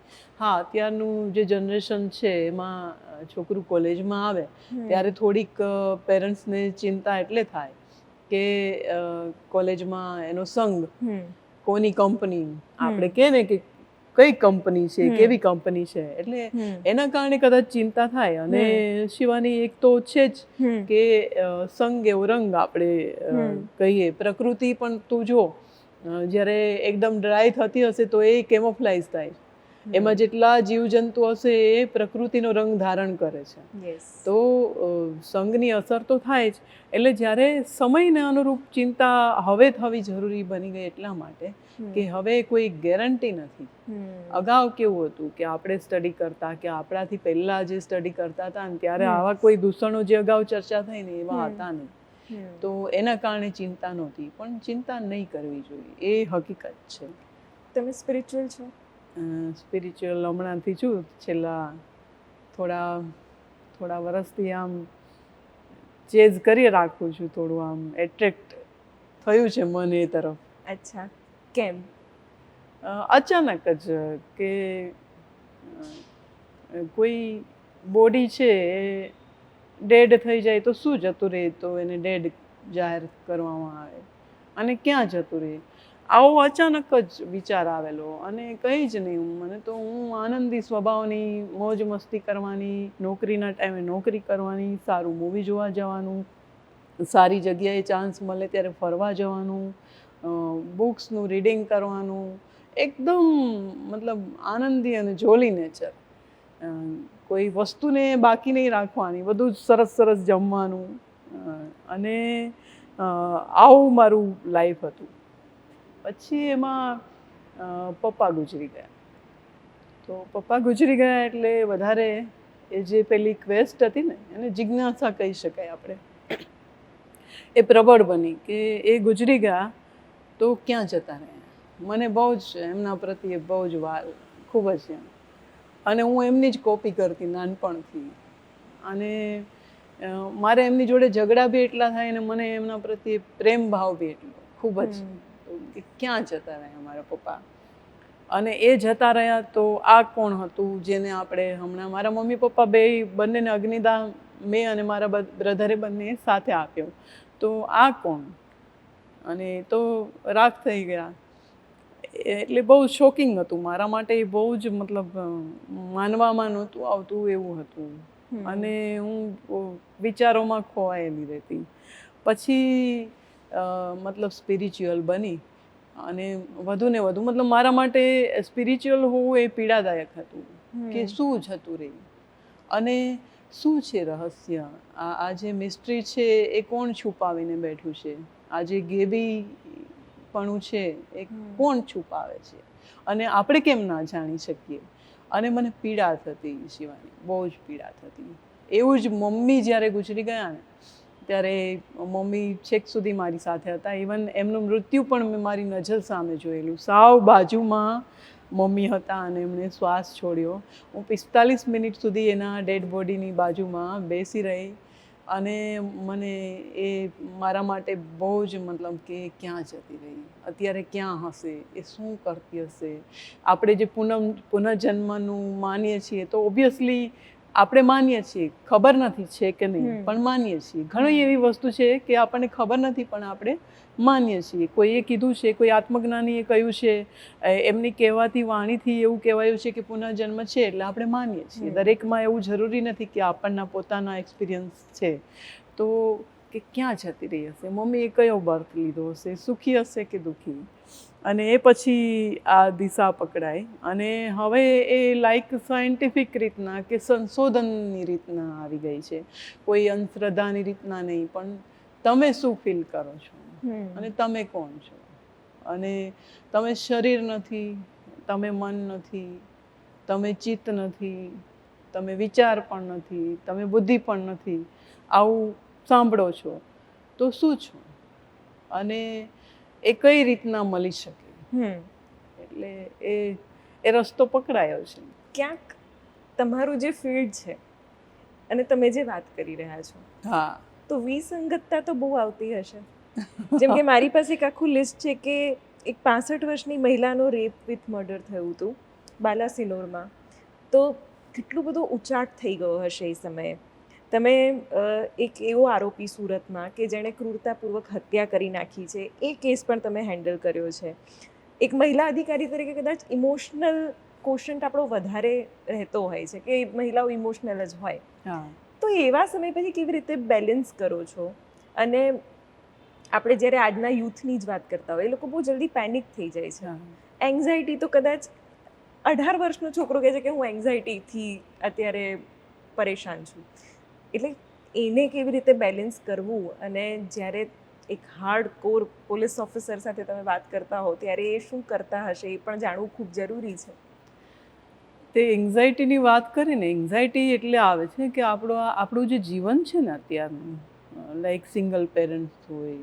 હા, અત્યારનું જે જનરેશન છે એમાં છોકરું કોલેજમાં આવે ત્યારે થોડીક પેરેન્ટ્સને ચિંતા એટલે થાય કે કોલેજમાં એનો સંગ, કોની કંપની, આપણે કહે ને કે કઈ કંપની છે, કેવી કંપની છે, એટલે એના કારણે કદાચ ચિંતા થાય. અને શિવાની એક તો છે જ કે સંગ એવો રંગ આપણે કહીએ. પ્રકૃતિ પણ તું જો જ્યારે એકદમ ડ્રાય થતી હશે તો એ કેમોફ્લાઇઝ થાય. એમાં જેટલા જીવજંતુ હશે એ પ્રકૃતિનો રંગ ધારણ કરે છે. તો સંગની અસર તો થાય જ. એટલે જ્યારે સમયને અનુરૂપ ચિંતા હવે થવી જરૂરી બની ગઈ એટલા માટે કે હવે કોઈ ગેરંટી નથી. અગાઉ કેવું હતું કે આપણે સ્ટડી કરતા કે આપણાથી પહેલા જે સ્ટડી કરતા હતા ને ત્યારે આવા કોઈ દૂષણો જે અગાઉ ચર્ચા થઈ ને એવા હતા નહીં. તો એના કારણે ચિંતા નહોતી. પણ ચિંતા નહીં કરવી જોઈએ, એ હકીકત છે. તમે સ્પિરિચ્યુઅલ છો? સ્પિરિચ્યુઅલ હમણાંથી છું, છેલ્લા થોડા વર્ષથી આમ ચેઝ કરી રાખું છું. થોડું આમ એટ્રેક્ટ થયું છે મન એ તરફ. અચ્છા, કેમ? અચાનક જ કે કોઈ બોડી છે એ ડેડ થઈ જાય તો શું જતું રહે, તો એને ડેડ જાહેર કરવામાં આવે અને ક્યાં જતું રહે, આવો અચાનક જ વિચાર આવેલો. અને કંઈ જ નહીં, મને તો હું આનંદી સ્વભાવની, મોજ મસ્તી કરવાની, નોકરીના ટાઈમે નોકરી કરવાની, સારું મૂવી જોવા જવાનું, સારી જગ્યાએ ચાન્સ મળે ત્યારે ફરવા જવાનું, બુક્સનું રીડિંગ કરવાનું, એકદમ મતલબ આનંદી અને જોલી નેચર. કોઈ વસ્તુને બાકી નહીં રાખવાની, બધું જ સરસ સરસ જમવાનું. અને આવું મારું લાઈફ હતું. પછી એમાં પપ્પા ગુજરી ગયા. તો પપ્પા ગુજરી ગયા એટલે વધારે એ જે પેલી ક્વેસ્ટ હતી ને એને જિજ્ઞાસા કહી શકાય આપણે, એ પ્રબળ બની કે એ ગુજરી ગયા તો ક્યાં જતા રહ્યા. મને બહુ જ એમના પ્રત્યે બહુ જ વાલ, ખૂબ જ એમ. અને હું એમની જ કોપી કરતી નાનપણથી. અને મારે એમની જોડે ઝઘડા બી એટલા થાય ને મને એમના પ્રત્યે પ્રેમ ભાવ બી એટલો ખૂબ જ. કે ક્યાં જતા રહ્યા મારા પપ્પા. અને એ જતા રહ્યા તો આ કોણ હતું જેને આપણે હમણાં, મારા મમ્મી પપ્પા બંનેને અગ્નિદાહ મેં અને મારા બ્રધરે બંને સાથે આપ્યો. તો આ કોણ? અને તો રાખ થઈ ગયા. એટલે બહુ શોકિંગ હતું મારા માટે. બહુ જ મતલબ માનવામાં નહોતું આવતું એવું હતું. અને હું વિચારોમાં ખોવાયેલી રહેતી. પછી મતલબ સ્પિરિચ્યુઅલ બની અને વધુ ને વધુ મતલબ મારા માટે સ્પિરિચ્યુઅલ હોવું એ પીડાદાયક હતું કે શું જતું રહ્યું અને શું છે રહસ્ય, આ જે મિસ્ટ્રી છે એ કોણ છુપાવીને બેઠું છે, આ જે ગેબીપણું છે એ કોણ છુપાવે છે અને આપણે કેમ ના જાણી શકીએ. અને મને પીડા થતી શિવાની, બહુ જ પીડા થતી. એવું જ મમ્મી જ્યારે ગુજરી ગયા ને ત્યારે મમ્મી છેક સુધી મારી સાથે હતા. ઇવન એમનું મૃત્યુ પણ મેં મારી નજર સામે જોયેલું. સાવ બાજુમાં મમ્મી હતા અને એમણે શ્વાસ છોડ્યો. હું 45 મિનિટ સુધી એના ડેડ બોડીની બાજુમાં બેસી રહી અને મને એ મારા માટે બહુ જ મતલબ કે ક્યાં જતી રહી, અત્યારે ક્યાં હશે, એ શું કરતી હશે. આપણે જે પુનર્જન્મનું માનીએ છીએ તો ઓબ્વિયસલી આપણે માનીએ છીએ, ખબર નથી છે કે નહીં પણ માનીએ છીએ. ઘણી એવી વસ્તુ છે કે આપણને ખબર નથી પણ આપણે માનીએ છીએ. કોઈએ કીધું છે, કોઈ આત્મજ્ઞાનીએ કહ્યું છે, એમની કહેવાતી વાણીથી એવું કહેવાયું છે કે પુનર્જન્મ છે એટલે આપણે માનીએ છીએ. દરેકમાં એવું જરૂરી નથી કે આપણના પોતાના એક્સપિરિયન્સ છે. તો કે ક્યાં જતી રહી હશે, મમ્મીએ કયો બર્થ લીધો હશે, સુખી હશે કે દુઃખી. અને એ પછી આ દિશા પકડાય અને હવે એ લાઈક સાયન્ટિફિક રીતના કે સંશોધનની રીતના આવી ગઈ છે. કોઈ અંધશ્રદ્ધાની રીતના નહીં, પણ તમે શું ફીલ કરો છો અને તમે કોણ છો. અને તમે શરીર નથી, તમે મન નથી, તમે ચિત્ત નથી, તમે વિચાર પણ નથી, તમે બુદ્ધિ પણ નથી. આવું સાંભળો છો તો શું છો અને એ કઈ રીતના મળી શકે. એટલે એ રસ્તો પકડાયો છે. ક્યાંક તમારું જે ફિલ્ડ છે અને તમે જે વાત કરી રહ્યા છો, હા, તો વિસંગતતા તો બહુ આવતી હશે. જેમ કે મારી પાસે એક આખું લિસ્ટ છે કે એક 65 વર્ષની મહિલાનો રેપ વિથ મર્ડર થયું હતું બાલાસિનોરમાં. તો કેટલું બધું ઉચાટ થઈ ગયો હશે એ સમયે. તમે એક એવો આરોપી સુરતમાં કે જેણે ક્રૂરતાપૂર્વક હત્યા કરી નાખી છે, એ કેસ પણ તમે હેન્ડલ કર્યો છે. એક મહિલા અધિકારી તરીકે કદાચ ઇમોશનલ કોશન્ટ આપણો વધારે રહેતો હોય છે કે મહિલાઓ ઇમોશનલ જ હોય. હા. તો એવા સમય પછી કેવી રીતે બેલેન્સ કરો છો? અને આપણે જ્યારે આજના યુથની જ વાત કરતા હોય, એ લોકો બહુ જલ્દી પેનિક થઈ જાય છે. એન્ઝાયટી તો કદાચ 18 વર્ષનો છોકરો કહે છે કે હું એન્ઝાયટીથી અત્યારે પરેશાન છું. એટલે એને કેવી રીતે બેલેન્સ કરવું, અને જ્યારે એક હાર્ડ કોર પોલીસ ઓફિસર સાથે તમે વાત કરતા હો ત્યારે એ શું કરતા હશે એ પણ જાણવું ખૂબ જરૂરી છે. તે એન્ઝાયટીની વાત કરીને, એન્ઝાયટી એટલે આવે છે કે આપણું જે જીવન છે ને અત્યારનું, લાઈક સિંગલ પેરેન્ટ્સ હોય,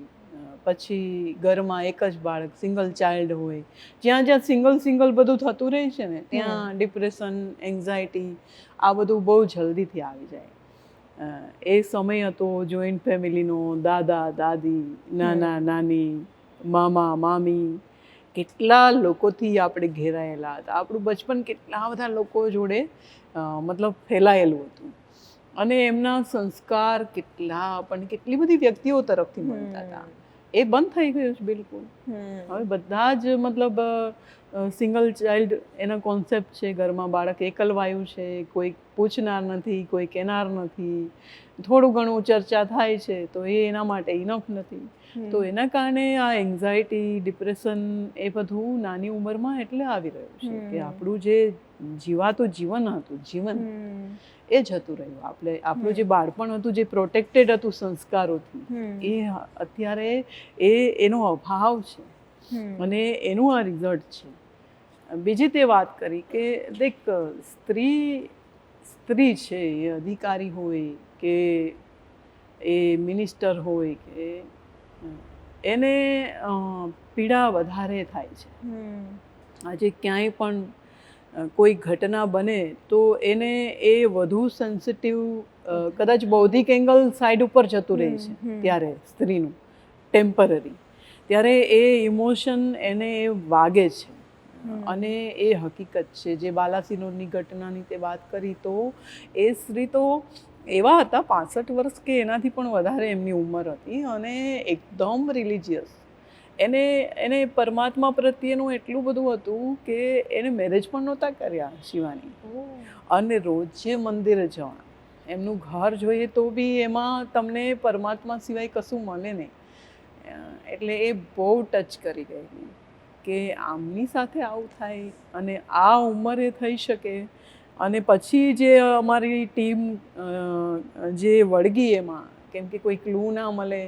પછી ઘરમાં એક જ બાળક, સિંગલ ચાઇલ્ડ હોય, જ્યાં સિંગલ બધું થતું રહે છે ને ત્યાં ડિપ્રેશન, એન્ઝાયટી આ બધું બહુ જલ્દીથી આવી જાય. એ સમય હતો જોઈન્ટ ફેમિલીનો, દાદા દાદી, નાના નાની, મામા મામી, કેટલા લોકોથી આપણે ઘેરાયેલા હતા. આપણું બચપન કેટલા બધા લોકો જોડે મતલબ ફેલાયેલું હતું અને એમના સંસ્કાર કેટલા આપણને કેટલી બધી વ્યક્તિઓ તરફથી મળતા હતા. એ બંધ થઈ ગયું છે બિલકુલ. હવે બધા જ મતલબ સિંગલ ચાઇલ્ડ એના કોન્સેપ્ટ છે. ઘરમાં બાળક એકલવાયું છે, કોઈ પૂછનાર નથી, કોઈ કહેનાર નથી, થોડું ઘણું ચર્ચા થાય છે તો એ એના માટે ઇનફ નથી. તો એના કારણે આ એન્ઝાયટી, ડિપ્રેશન એ બધું નાની ઉંમરમાં એટલે આવી રહ્યું છે કે આપણું જે જીવાતું જીવન હતું, એ જતું રહ્યું. આપણું જે બાળપણ હતું, જે પ્રોટેક્ટેડ હતું સંસ્કારોથી, એ અત્યારે એનો અભાવ છે અને એનું આ રિઝલ્ટ છે. બીજી તે વાત કરી કે દેખ, સ્ત્રી છે, એ અધિકારી હોય કે એ મિનિસ્ટર હોય કે એને પીડા વધારે થાય છે. આજે ક્યાંય પણ કોઈ ઘટના બને તો એને એ વધુ સેન્સિટિવ, કદાચ બૌદ્ધિક એંગલ સાઈડ ઉપર જતું રહે છે ત્યારે સ્ત્રીનું ટેમ્પરરી, ત્યારે એ ઇમોશન એને વાગે છે. અને એ હકીકત છે. જે બાલાસિનોરની ઘટનાની તે વાત કરી તો એ સ્ત્રી તો એવા હતા, 65 વર્ષ કે એનાથી પણ વધારે એમની ઉંમર હતી અને એકદમ રિલિજિયસ. એને પરમાત્મા પ્રત્યેનું એટલું બધું હતું કે એને મેરેજ પણ નહોતા કર્યા શિવાની, અને રોજે મંદિરે જવાનું. એમનું ઘર જોઈએ તો બી એમાં તમને પરમાત્મા સિવાય કશું મળે નહીં. એટલે એ બહુ ટચ કરી ગઈ કે આમની સાથે આવું થાય અને આ ઉંમરે થઈ શકે. અને પછી જે અમારી ટીમ જે વળગી એમાં, કેમ કે કોઈ ક્લુ ના મળે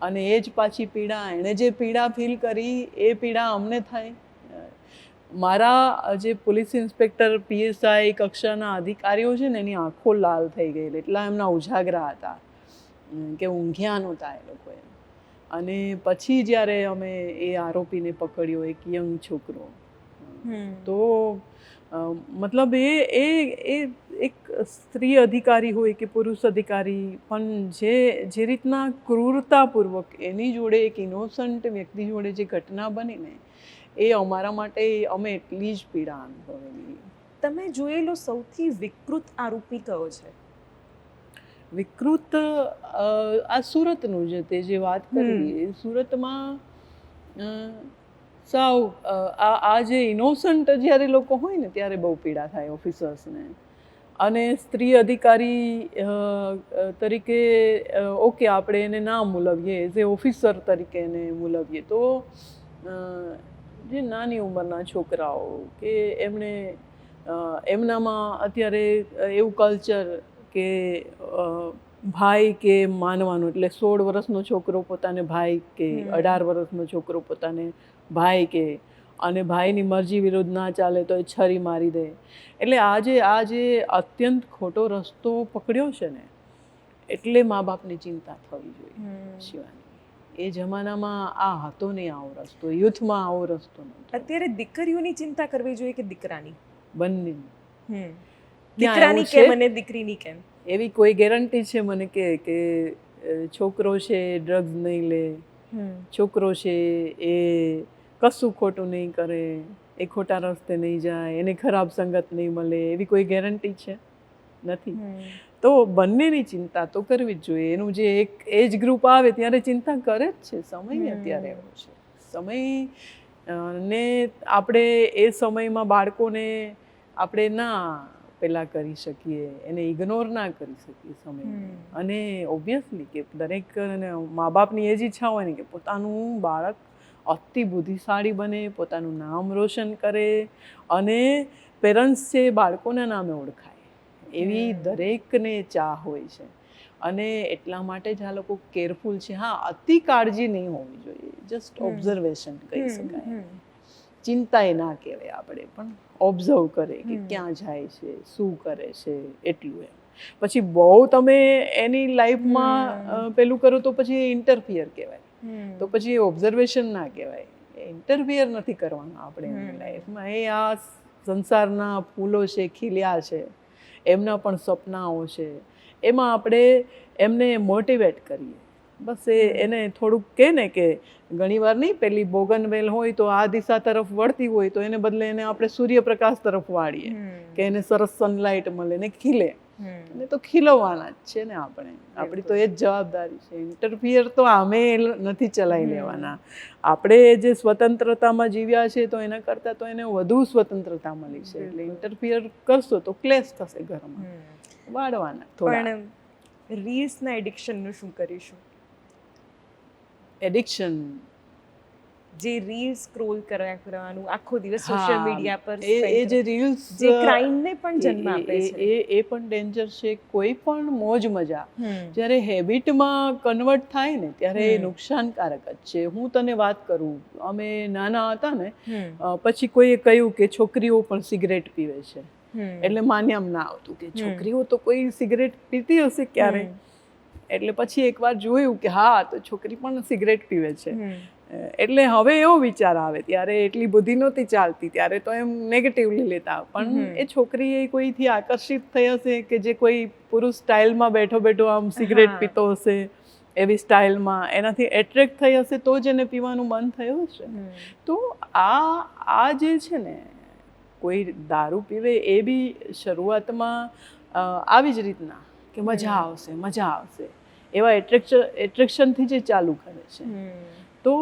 અને એ જ પાછી પીડા, એણે જે પીડા ફીલ કરી એ પીડા અમને થાય. મારા જે પોલીસ ઇન્સ્પેક્ટર, PSI કક્ષાના અધિકારીઓ છે ને, એની આંખો લાલ થઈ ગયેલી, એટલા એમના ઉજાગરા હતા કે ઊંઘ્યા નહોતા એ લોકોએ. અને પછી જ્યારે અમે એ આરોપીને પકડ્યો, એક યંગ છોકરો, તો મતલબ એ એક સ્ત્રી અધિકારી હોય કે પુરુષ અધિકારી પણ જે રીતના ક્રૂરતાપૂર્વક એની જોડે એક ઇનોસન્ટ વ્યક્તિ જોડે જે ઘટના બની ને એ અમારા માટે અમે એટલી જ પીડા અનુભવેલી. તમે જોયેલો સૌથી વિકૃત આરોપી કયો છે? વિકૃત આ સુરતનું તે જે વાત કરી સુરતમાં સાવ આ જે ઇનોસન્ટ જ્યારે લોકો હોય ને ત્યારે બહુ પીડા થાય ઓફિસર્સને. અને સ્ત્રી અધિકારી તરીકે ઓકે આપણે એને ના મૂલવીએ, એઝ એ ઓફિસર તરીકે એને મૂલવીએ તો જે નાની ઉંમરના છોકરાઓ કે એમનામાં અત્યારે એવું કલ્ચર કે ભાઈ કે માનવાનું, એટલે 16 વર્ષનો છોકરો પોતાને ભાઈ કે 18 વર્ષનો છોકરો પોતાને ભાઈ કે, અને ભાઈની મરજી વિરુદ્ધ ના ચાલે તો એ છરી મારી દે. એટલે આ જે અત્યંત ખોટો રસ્તો પકડ્યો છે ને, એટલે મા બાપની ચિંતા થવી જોઈએ શિવાની. એ જમાનામાં આ હતો નહીં આવો રસ્તો, યુથમાં આવો રસ્તો નહોતો. અત્યારે દીકરીઓની ચિંતા કરવી જોઈએ કે દીકરાની? બંને. દીકરાની કેમ અને દીકરીની કેમ? એવી કોઈ ગેરંટી છે મને કે છોકરો છે ડ્રગ્સ નહીં લે, છોકરો છે એ કશું ખોટું નહીં કરે, એ ખોટા રસ્તે નહીં જાય, એને ખરાબ સંગત નહીં મળે, એવી કોઈ ગેરંટી છે? નથી. તો બંનેની ચિંતા તો કરવી જ જોઈએ. એનું જે એક એજ ગ્રુપ આવે ત્યારે ચિંતા કરે જ છે. સમય અત્યારે એવો છે. સમય ને આપણે એ સમયમાં બાળકોને આપણે ના પેલા કરી શકીએ, એને ઇગ્નોર ના કરી શકીએ સમય. અને ઓબ્વિયસલી કે દરેક મા બાપની એ જ ઈચ્છા હોય ને કે પોતાનું બાળક અતિ બુદ્ધિશાળી બને, પોતાનું નામ રોશન કરે અને પેરેન્ટ્સ છે બાળકોના નામે ઓળખાય, એવી દરેકને ચાહ હોય છે. અને એટલા માટે જ આ લોકો કેરફુલ છે. હા, અતિ કાળજી નહીં હોવી જોઈએ, જસ્ટ ઓબ્ઝર્વેશન કહી શકાય. ચિંતા એ ના કહેવાય, આપણે પણ ઓબ્ઝર્વ કરે કે ક્યાં જાય છે, શું કરે છે, એટલું એમ. પછી બહુ તમે એની લાઈફમાં પેલું કરો તો પછી ઇન્ટરફિયર કહેવાય. તો પછી ઓબ્ઝર્વેશન ના કહેવાય, ઇન્ટરફિયર નથી કરવાનું આપણે એની લાઈફમાં. એ આ સંસારના ફૂલો છે, ખીલ્યા છે, એમના પણ સપનાઓ છે, એમાં આપણે એમને મોટિવેટ કરીએ. બસ એને થોડુંક કહે ને કે ઘણીવાર નહીં, પેલી બોગનવેલ હોય તો આ દિશા તરફ વળતી હોય તો એને બદલે એને આપણે સૂર્યપ્રકાશ તરફ વાળીએ કે એને સરસ સનલાઇટ મળે ને ખીલે. એને તો ખીલવવાના જ છે ને આપણે. આપણી તો એ જ જવાબદારી છે. ઇન્ટરફિયર તો આમે નથી ચલાવી લેવાના. આપણે જે સ્વતંત્રતામાં જીવ્યા છે તો એના કરતાં તો એને વધુ સ્વતંત્રતા મળી છે. એટલે ઇન્ટરફિયર કરશો તો ક્લેશ થશે ઘરમાં, વાળવાના થોડા. પણ રીલ્સના એડિક્શનનું શું કરીશું? એડિક્શન, જે રીલ્સ સ્ક્રોલ કરવાનું આખો દિવસ સોશિયલ મીડિયા પર, એ જે રીલ્સ જે ક્રાઇમને પણ જન્મ આપે છે, એ પણ ડેન્જર છે. કોઈ પણ મોજ મજા જ્યારે હેબિટમાં કન્વર્ટ થાય ને ત્યારે એ નુકસાનકારક જ છે. હું તને વાત કરું, અમે નાના હતા ને પછી કોઈએ કહ્યું કે છોકરીઓ પણ સિગરેટ પીવે છે, એટલે માન્યામ ના આવતું કે છોકરીઓ તો કોઈ સિગરેટ પીતી હશે ક્યારે. એટલે પછી એકવાર જોયું કે હા, તો છોકરી પણ સિગરેટ પીવે છે. એટલે હવે એવો વિચાર આવે, ત્યારે એટલી બુદ્ધિ નહોતી ચાલતી, ત્યારે તો એમ નેગેટિવલી લેતા. પણ એ છોકરી એ કોઈથી આકર્ષિત થઈ હશે કે જે કોઈ પુરુષ સ્ટાઇલમાં બેઠો બેઠો આમ સિગરેટ પીતો હશે, એવી સ્ટાઇલમાં એનાથી એટ્રેક્ટ થઈ હશે તો જ એને પીવાનું મન થયું હશે. તો આ જે છે ને, કોઈ દારૂ પીવે એ બી શરૂઆતમાં આવી જ રીતના કે મજા આવશે એવા એટ્રેક્શનથી જે ચાલુ કરે છે. તો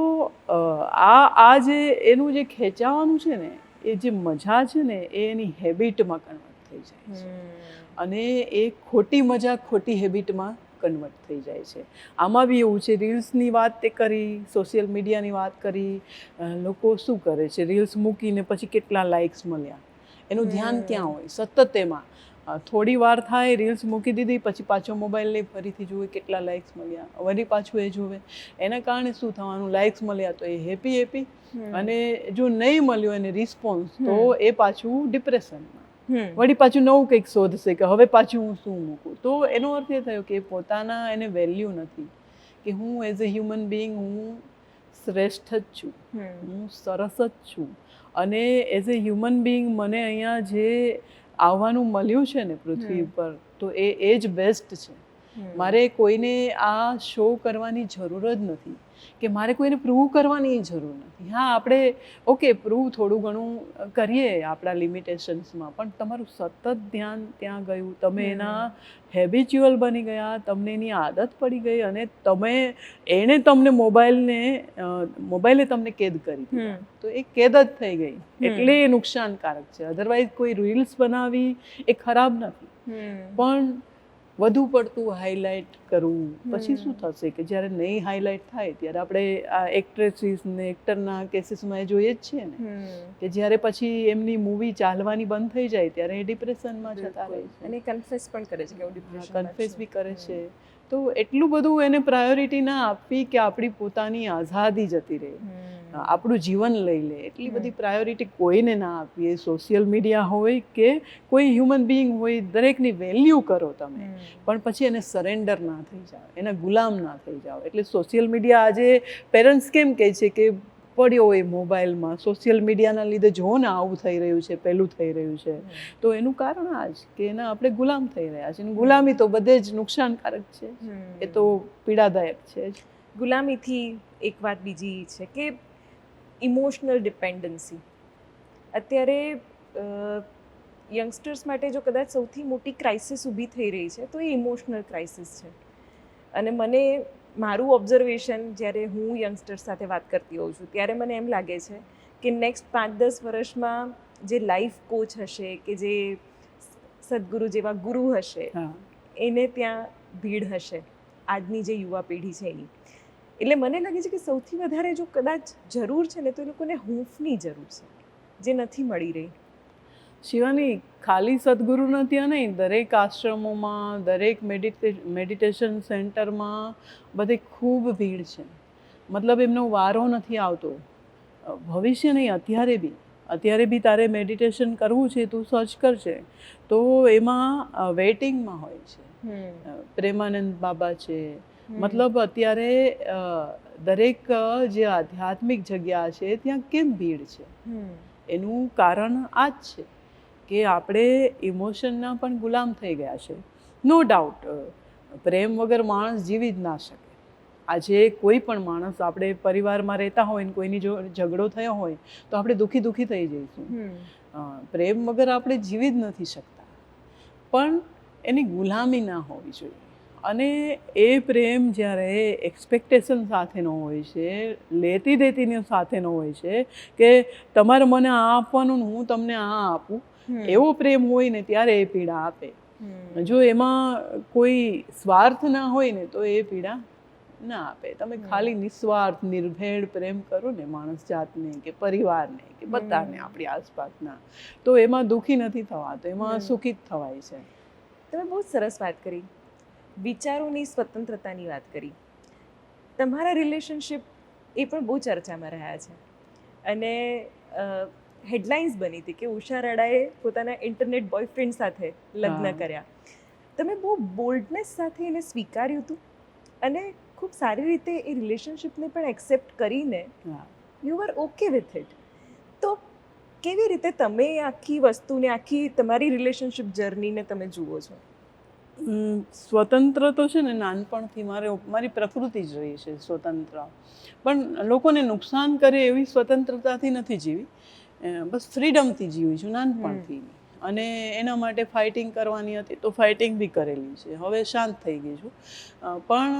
આ જે એનું જે ખેંચાવાનું છે ને, એ જે મજા છે ને, એ એની હેબિટમાં કન્વર્ટ થઈ જાય છે. અને એ ખોટી મજા ખોટી હેબિટમાં કન્વર્ટ થઈ જાય છે. આમાં બી એવું છે. રીલ્સની વાત તે કરી, સોશિયલ મીડિયાની વાત કરી, લોકો શું કરે છે, રીલ્સ મૂકીને પછી કેટલા લાઇક્સ મળ્યા, એનું ધ્યાન ક્યાં હોય? સતત એમાં થોડી વાર થાય, રીલ્સ મૂકી દીધી, પછી પાછો મોબાઈલ લઈ ફરીથી જુએ કેટલા લાઇક્સ મળ્યા, વળી પાછું એ જુએ. એના કારણે શું થવાનું? લાઇક્સ મળ્યા તો એ હેપી, અને જો નહીં મળ્યો એને રિસ્પોન્સ તો એ પાછું ડિપ્રેશનમાં, વળી પાછું નવું કંઈક શોધશે કે હવે પાછું હું શું મૂકું. તો એનો અર્થ એ થયો કે પોતાના એને વેલ્યુ નથી કે હું એઝ અ હ્યુમન બિંગ હું શ્રેષ્ઠ જ છું, હું સરસ જ છું, અને એઝ અ હ્યુમન બિંગ મને અહીંયા જે આવવાનું મળ્યું છે ને પૃથ્વી ઉપર, તો એ જ બેસ્ટ છે. મારે કોઈને આ શો કરવાની જરૂર જ નથી, કે મારે કોઈને પ્રૂવ કરવાની જરૂર નથી. હા, આપણે ઓકે પ્રૂવ થોડું ઘણું કરીએ આપણા લિમિટેશન્સમાં, પણ તમારું સતત ધ્યાન ત્યાં ગયું, તમે એના હેબિચ્યુઅલ બની ગયા, તમને એની આદત પડી ગઈ, અને એણે તમને મોબાઈલે તમને કેદ કરી દીધા, તો એ કેદ જ થઈ ગઈ, એટલે એ નુકસાનકારક છે. અધરવાઇઝ કોઈ રીલ્સ બનાવી એ ખરાબ નથી, પણ વધુ પડતું હાઇલાઇટ કરવું પછી શું થશે કે જ્યારે નહીં હાઇલાઇટ થાય ત્યારે આપણે આ એક્ટ્રેસીસ ને એક્ટરના કેસીસમાં એ જોઈએ જ છીએ ને, કે જ્યારે પછી એમની મૂવી ચાલવાની બંધ થઈ જાય ત્યારે એ ડિપ્રેશનમાં જતા રહે છે, અને કન્ફેસ પણ કરે છે કે હું ડિપ્રેશન કન્ફેસ બી કરે છે. તો એટલું બધું એને પ્રાયોરિટી ના આપવી કે આપણી પોતાની આઝાદી જતી રહે, આપણું જીવન લઈ લે, એટલી બધી પ્રાયોરિટી કોઈને ના આપવી. એ સોશિયલ મીડિયા હોય કે કોઈ હ્યુમન બિંગ હોય, દરેકની વેલ્યુ કરો તમે, પણ પછી એને સરેન્ડર ના થઈ જાઓ, એના ગુલામ ના થઈ જાઓ. એટલે સોશિયલ મીડિયા આજે પેરેન્ટ્સ કેમ કહે છે કે પડ્યો હોય મોબાઈલમાં, સોશિયલ મીડિયાના લીધે જો ને આવું થઈ રહ્યું છે, પેલું થઈ રહ્યું છે, તો એનું કારણ આ જ કે એના આપણે ગુલામ થઈ રહ્યા છે. ગુલામી તો બધે જ નુકસાનકારક છે, એ તો પીડાદાયક છે જ. ગુલામીથી એક વાત બીજી છે કે ઇમોશનલ ડિપેન્ડન્સી. અત્યારે યંગસ્ટર્સ માટે જો કદાચ સૌથી મોટી ક્રાઇસિસ ઊભી થઈ રહી છે તો એ ઇમોશનલ ક્રાઇસિસ છે. અને મને મારું ઓબ્ઝર્વેશન, જ્યારે હું યંગસ્ટર્સ સાથે વાત કરતી હોઉં છું ત્યારે મને એમ લાગે છે કે નેક્સ્ટ 5-10 વર્ષમાં જે લાઈફ કોચ હશે, કે જે સદગુરુ જેવા ગુરુ હશે, એને ત્યાં ભીડ હશે આજની જે યુવા પેઢી છે એની. એટલે મને લાગે છે કે સૌથી વધારે જો કદાચ જરૂર છે ને તો એ લોકોને હૂંફની જરૂર છે, જે નથી મળી રહી. શિવાની, ખાલી સદગુરુના ત્યાં નહીં, દરેક આશ્રમોમાં, દરેક મેડિટેશન સેન્ટરમાં બધે ખૂબ ભીડ છે. મતલબ એમનો વારો નથી આવતો. ભવિષ્ય નહીં, અત્યારે બી તારે મેડિટેશન કરવું છે, તું સર્ચ કરશે તો એમાં વેઇટિંગમાં હોય છે. પ્રેમાનંદ બાબા છે. મતલબ અત્યારે દરેક જે આધ્યાત્મિક જગ્યા છે ત્યાં કેમ ભીડ છે? એનું કારણ આ જ છે કે આપણે ઇમોશનના પણ ગુલામ થઈ ગયા છે. નો ડાઉટ, પ્રેમ વગર માણસ જીવી જ ના શકે. આજે કોઈ પણ માણસ, આપણે પરિવારમાં રહેતા હોય ને કોઈની જો ઝઘડો થયો હોય તો આપણે દુઃખી થઈ જઈશું. પ્રેમ વગર આપણે જીવી જ નથી શકતા, પણ એની ગુલામી ના હોવી જોઈએ. અને એ પ્રેમ જ્યારે એક્સપેક્ટેશન સાથેનો હોય છે, લેતી દેતીને સાથેનો હોય છે, કે તમારે મને આ આપવાનું ને હું તમને આ આપું, એવો પ્રેમ હોય ને ત્યારે એ પીડા આપે. જો એમાં કોઈ સ્વાર્થ ના હોય ને તો એ પીડા ના આપે. તમે ખાલી નિસ્વાર્થ નિર્ભેળ પ્રેમ કરો ને માણસ જાતને કે પરિવારને કે બધાને આપણી આસપાસના, તો એમાં દુઃખી નથી થવાતું, એમાં સુખી જ થવાય છે. તમે બહુ સરસ વાત કરી, વિચારોની સ્વતંત્રતાની વાત કરી. તમારા રિલેશનશિપ એ પણ બહુ ચર્ચામાં રહ્યા છે, અને હેડલાઇન્સ બની હતી કે ઉષા રાડાએ પોતાના ઇન્ટરનેટ બોયફ્રેન્ડ સાથે લગ્ન કર્યા. તમે બહુ બોલ્ડનેસ સાથે એને સ્વીકાર્યું હતું, અને ખૂબ સારી રીતે એ રિલેશનશિપને પણ એક્સેપ્ટ કરીને you are okay with it. તો કેવી રીતે તમે આખી વસ્તુને, આખી તમારી રિલેશનશિપ જર્નીને તમે જુઓ છો? સ્વતંત્ર તો છે ને નાનપણથી મારી પ્રકૃતિ જ રહી છે સ્વતંત્ર, પણ લોકોને નુકસાન કરે એવી સ્વતંત્રતાથી નથી જીવી, બસ ફ્રીડમથી જીવી છું નાનપણથી. અને એના માટે ફાઇટિંગ કરવાની હતી તો ફાઇટિંગ બી કરેલી છે. હવે શાંત થઈ ગઈ છું, પણ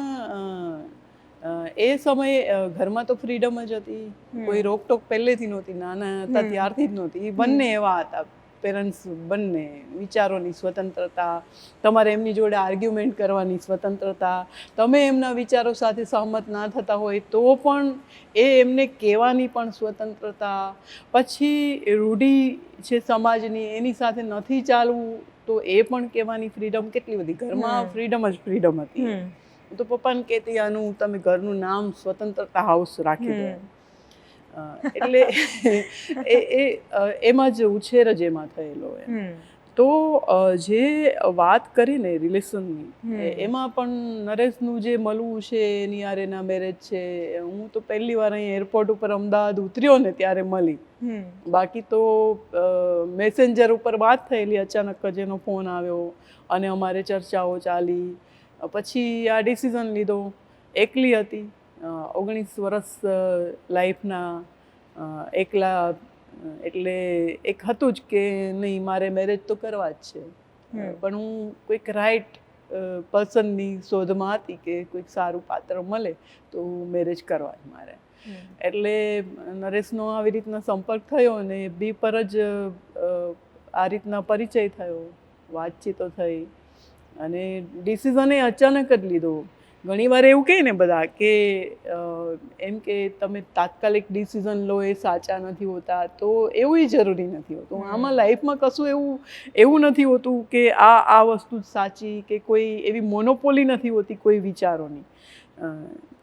એ સમયે ઘરમાં તો ફ્રીડમ જ હતી, કોઈ રોકટોક પહેલેથી નહોતી, નાના હતા ત્યારથી જ નહોતી. બંને એવા હતા, પેરેન્ટ્સ બંને, વિચારોની સ્વતંત્રતા, તમારે એમની જોડે આર્ગ્યુમેન્ટ કરવાની સ્વતંત્રતા, તમે એમના વિચારો સાથે સહમત ના થતા હોય તો પણ એ એમને કહેવાની પણ સ્વતંત્રતા. પછી રૂઢી છે સમાજની, એની સાથે નથી ચાલવું તો એ પણ કહેવાની ફ્રીડમ. કેટલી બધી ઘરમાં ફ્રીડમ જ ફ્રીડમ હતી. હું તો પપ્પાને કહેતી, આનું તમે ઘરનું નામ સ્વતંત્રતા હાઉસ રાખી દો. એટલે એમાં જ ઉછેર જ એમાં થયેલો એમ. તો તો જે વાત કરીને રિલેશનની એમાં પણ નરેશનું જે મળવું છે એની યાર એના મેરેજ છે. હું તો પહેલી વાર અહીં એરપોર્ટ ઉપર અમદાવાદ ઉતર્યો ને ત્યારે મળી. બાકી તો મેસેન્જર ઉપર વાત થયેલી, અચાનક જ એનો ફોન આવ્યો અને અમારે ચર્ચાઓ ચાલી. પછી આ ડિસિઝન લીધો. એકલી હતી, 19 વર્ષ લાઈફના એકલા, એટલે એક હતું જ કે નહીં મારે મેરેજ તો કરવા જ છે. પણ હું કોઈક રાઈટ પર્સનની શોધમાં હતી કે કોઈક સારું પાત્ર મળે તો મેરેજ કરવા જ મારે. એટલે નરેશનો આવી રીતના સંપર્ક થયો અને બી પર જ આ રીતના પરિચય થયો, વાતચીતો થઈ અને ડિસિઝન એ અચાનક જ લીધો. ઘણીવાર એવું કહે ને બધા કે એમ કે તમે તાત્કાલિક ડિસિઝન લો એ સાચા નથી હોતા, તો એવું જરૂરી નથી હોતું. આમાં લાઈફમાં કશું એવું નથી હોતું કે આ વસ્તુ જ સાચી, કે કોઈ એવી મોનોપોલી નથી હોતી કોઈ વિચારોની.